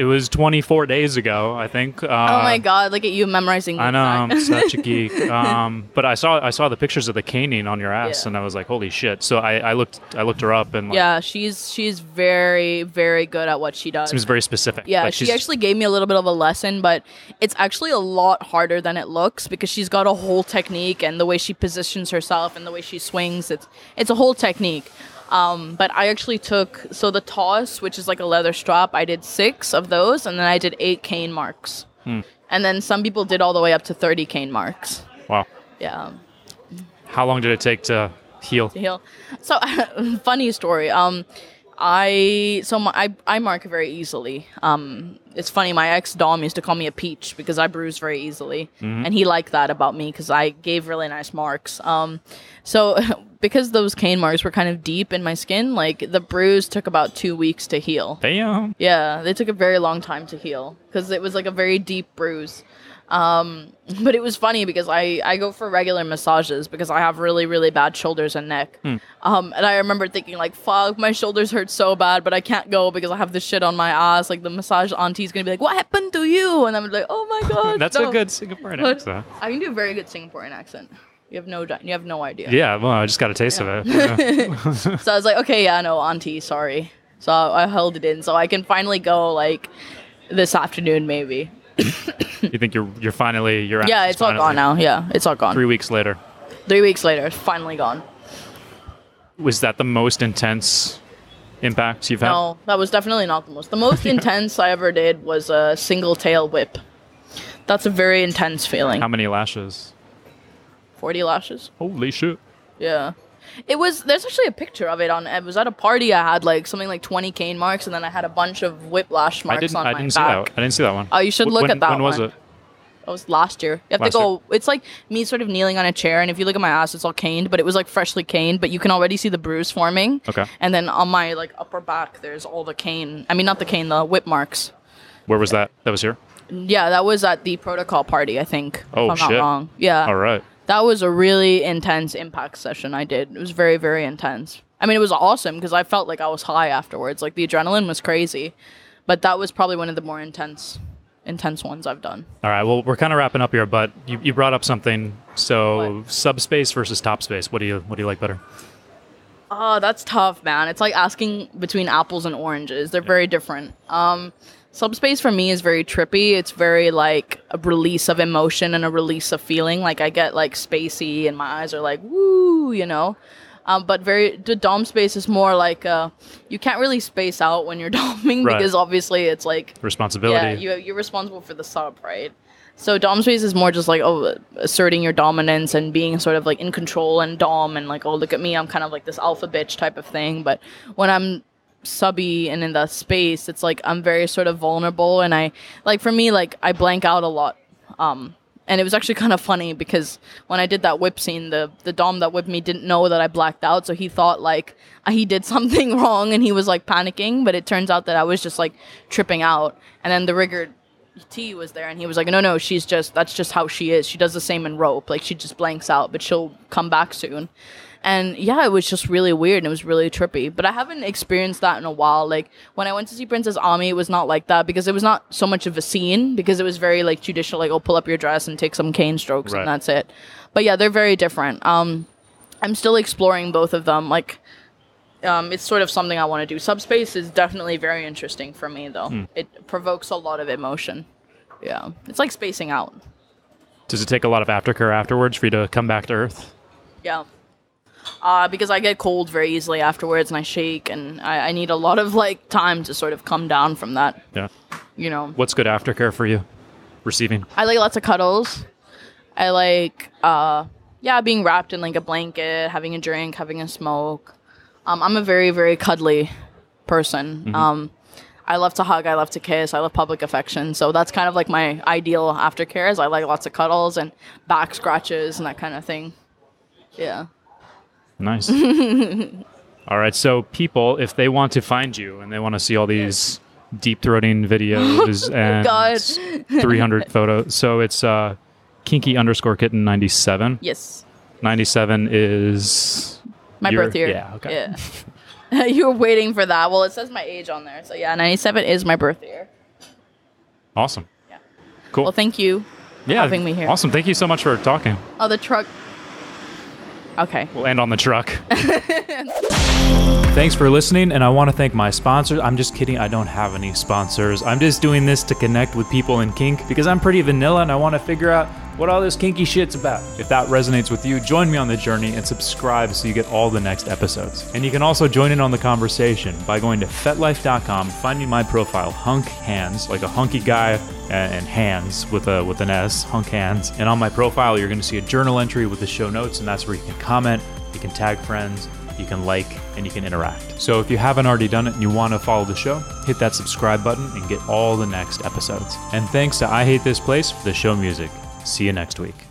Speaker 1: was 24 days ago, I think.
Speaker 2: Oh my god, look at you memorizing.
Speaker 1: I know, I'm such a geek. But I saw the pictures of the caning on your ass, and I was like, holy shit. So I looked her up, and like, she's very, very good at what she does. Seems very specific.
Speaker 2: Yeah,
Speaker 1: like
Speaker 2: she actually gave me a little bit of a lesson, but it's actually a lot harder than it looks because she's got a whole technique, and the way she positions herself and the way she swings, it's a whole technique. But I actually took the toss, which is like a leather strap, I did 6 of those, and then I did 8 cane marks. And then some people did all the way up to 30 cane marks.
Speaker 1: Wow.
Speaker 2: Yeah.
Speaker 1: How long did it take to heal?
Speaker 2: So, funny story. I mark very easily. It's funny, my ex-dom used to call me a peach because I bruise very easily. And he liked that about me because I gave really nice marks. So because those cane marks were kind of deep in my skin, like the bruise took about 2 weeks to heal.
Speaker 1: Damn.
Speaker 2: Yeah, they took a very long time to heal because it was like a very deep bruise. But it was funny because I go for regular massages because I have really, really bad shoulders and neck. And I remember thinking like, fuck, my shoulders hurt so bad, but I can't go because I have this shit on my ass. Like the massage auntie's gonna be like, what happened to you? And I'm like, oh my God.
Speaker 1: That's a good Singaporean accent.
Speaker 2: I can do a very good Singaporean accent. You have no idea.
Speaker 1: Yeah, well, I just got a taste of it. Yeah.
Speaker 2: So I was like, okay, yeah, no, auntie, sorry. So I held it in. So I can finally go like this afternoon maybe.
Speaker 1: You think you're finally
Speaker 2: yeah, it's all gone now. Yeah, it's all gone.
Speaker 1: 3 weeks later.
Speaker 2: 3 weeks later, it's finally gone.
Speaker 1: Was that the most intense impact you've had?
Speaker 2: No, that was definitely not the most. The most intense I ever did was a single tail whip. That's a very intense feeling.
Speaker 1: How many lashes?
Speaker 2: 40 lashes.
Speaker 1: Holy shit.
Speaker 2: Yeah. There's actually a picture of it it was at a party. I had like something like 20 cane marks and then I had a bunch of whiplash marks on my back.
Speaker 1: I didn't see that one.
Speaker 2: Oh, you should look at that one.
Speaker 1: When was it?
Speaker 2: It was last year. You have to go. It's like me sort of kneeling on a chair, and if you look at my ass, it's all caned, but it was like freshly caned, but you can already see the bruise forming.
Speaker 1: Okay.
Speaker 2: And then on my like upper back, there's all the cane. I mean, not the cane, the whip marks.
Speaker 1: Where was that? That was here?
Speaker 2: Yeah, that was at the protocol party, I think.
Speaker 1: Oh,
Speaker 2: if I'm
Speaker 1: shit.
Speaker 2: not wrong. Yeah.
Speaker 1: All right.
Speaker 2: That was a really intense impact session I did. It was very, very intense. I mean, it was awesome because I felt like I was high afterwards. Like the adrenaline was crazy, but that was probably one of the more intense ones I've done.
Speaker 1: All right. Well, we're kind of wrapping up here, but you brought up something. So
Speaker 2: What?
Speaker 1: subspace versus top space. What do you like better?
Speaker 2: Oh, that's tough, man. It's like asking between apples and oranges. They're very different. Subspace for me is very trippy. It's very like a release of emotion and a release of feeling. Like I get like spacey and my eyes are like, woo, you know? But the dom space is more like you can't really space out when you're doming because obviously it's like
Speaker 1: responsibility.
Speaker 2: Yeah, you're responsible for the sub, right? So dom space is more just like asserting your dominance and being sort of like in control and dom and like, oh, look at me, I'm kind of like this alpha bitch type of thing. But when I'm subby and in that space, it's like I'm very sort of vulnerable and I like for me like I blank out a lot. And it was actually kind of funny because when I did that whip scene, the dom that whipped me didn't know that I blacked out, so he thought like he did something wrong and he was like panicking, but it turns out that I was just like tripping out. And then the rigger T was there and he was like, no, that's just how she is. She does the same in rope. Like she just blanks out, but she'll come back soon. And yeah, it was just really weird and it was really trippy. But I haven't experienced that in a while. Like when I went to see Princess Ami, it was not like that because it was not so much of a scene because it was very like judicial, like, oh, pull up your dress and take some cane strokes and that's it. But yeah, they're very different. I'm still exploring both of them. Like it's sort of something I want to do. Subspace is definitely very interesting for me though. It provokes a lot of emotion. Yeah. It's like spacing out.
Speaker 1: Does it take a lot of aftercare afterwards for you to come back to Earth?
Speaker 2: Yeah. Because I get cold very easily afterwards and I shake and I need a lot of like time to sort of come down from that.
Speaker 1: Yeah.
Speaker 2: You know.
Speaker 1: What's good aftercare for you? Receiving?
Speaker 2: I like lots of cuddles. I like, being wrapped in like a blanket, having a drink, having a smoke. I'm a very, very cuddly person. Mm-hmm. I love to hug. I love to kiss. I love public affection. So that's kind of like my ideal aftercare is I like lots of cuddles and back scratches and that kind of thing. Yeah.
Speaker 1: Nice. All right. So people, if they want to find you and they want to see all these deep throating videos and 300 photos. So it's kinky_kitten 97.
Speaker 2: Yes.
Speaker 1: 97 is
Speaker 2: my birth year.
Speaker 1: Yeah. Okay.
Speaker 2: Yeah. You were waiting for that. Well, it says my age on there. So yeah, 97 is my birth year.
Speaker 1: Awesome.
Speaker 2: Yeah.
Speaker 1: Cool.
Speaker 2: Well, thank you for having me here.
Speaker 1: Awesome. Thank you so much for talking.
Speaker 2: Oh, the truck. Okay.
Speaker 1: We'll end on the truck.
Speaker 3: Thanks for listening, and I want to thank my sponsors. I'm just kidding, I don't have any sponsors. I'm just doing this to connect with people in kink because I'm pretty vanilla and I want to figure out what all this kinky shit's about.
Speaker 1: If that resonates with you, join me on the journey and subscribe so you get all the next episodes. And you can also join in on the conversation by going to FetLife.com, finding my profile, Hunk Hands, like a hunky guy, and hands with an S, Hunk Hands. And on my profile, you're going to see a journal entry with the show notes, and that's where you can comment, you can tag friends, you can like, and you can interact. So if you haven't already done it and you want to follow the show, hit that subscribe button and get all the next episodes. And thanks to I Hate This Place for the show music. See you next week.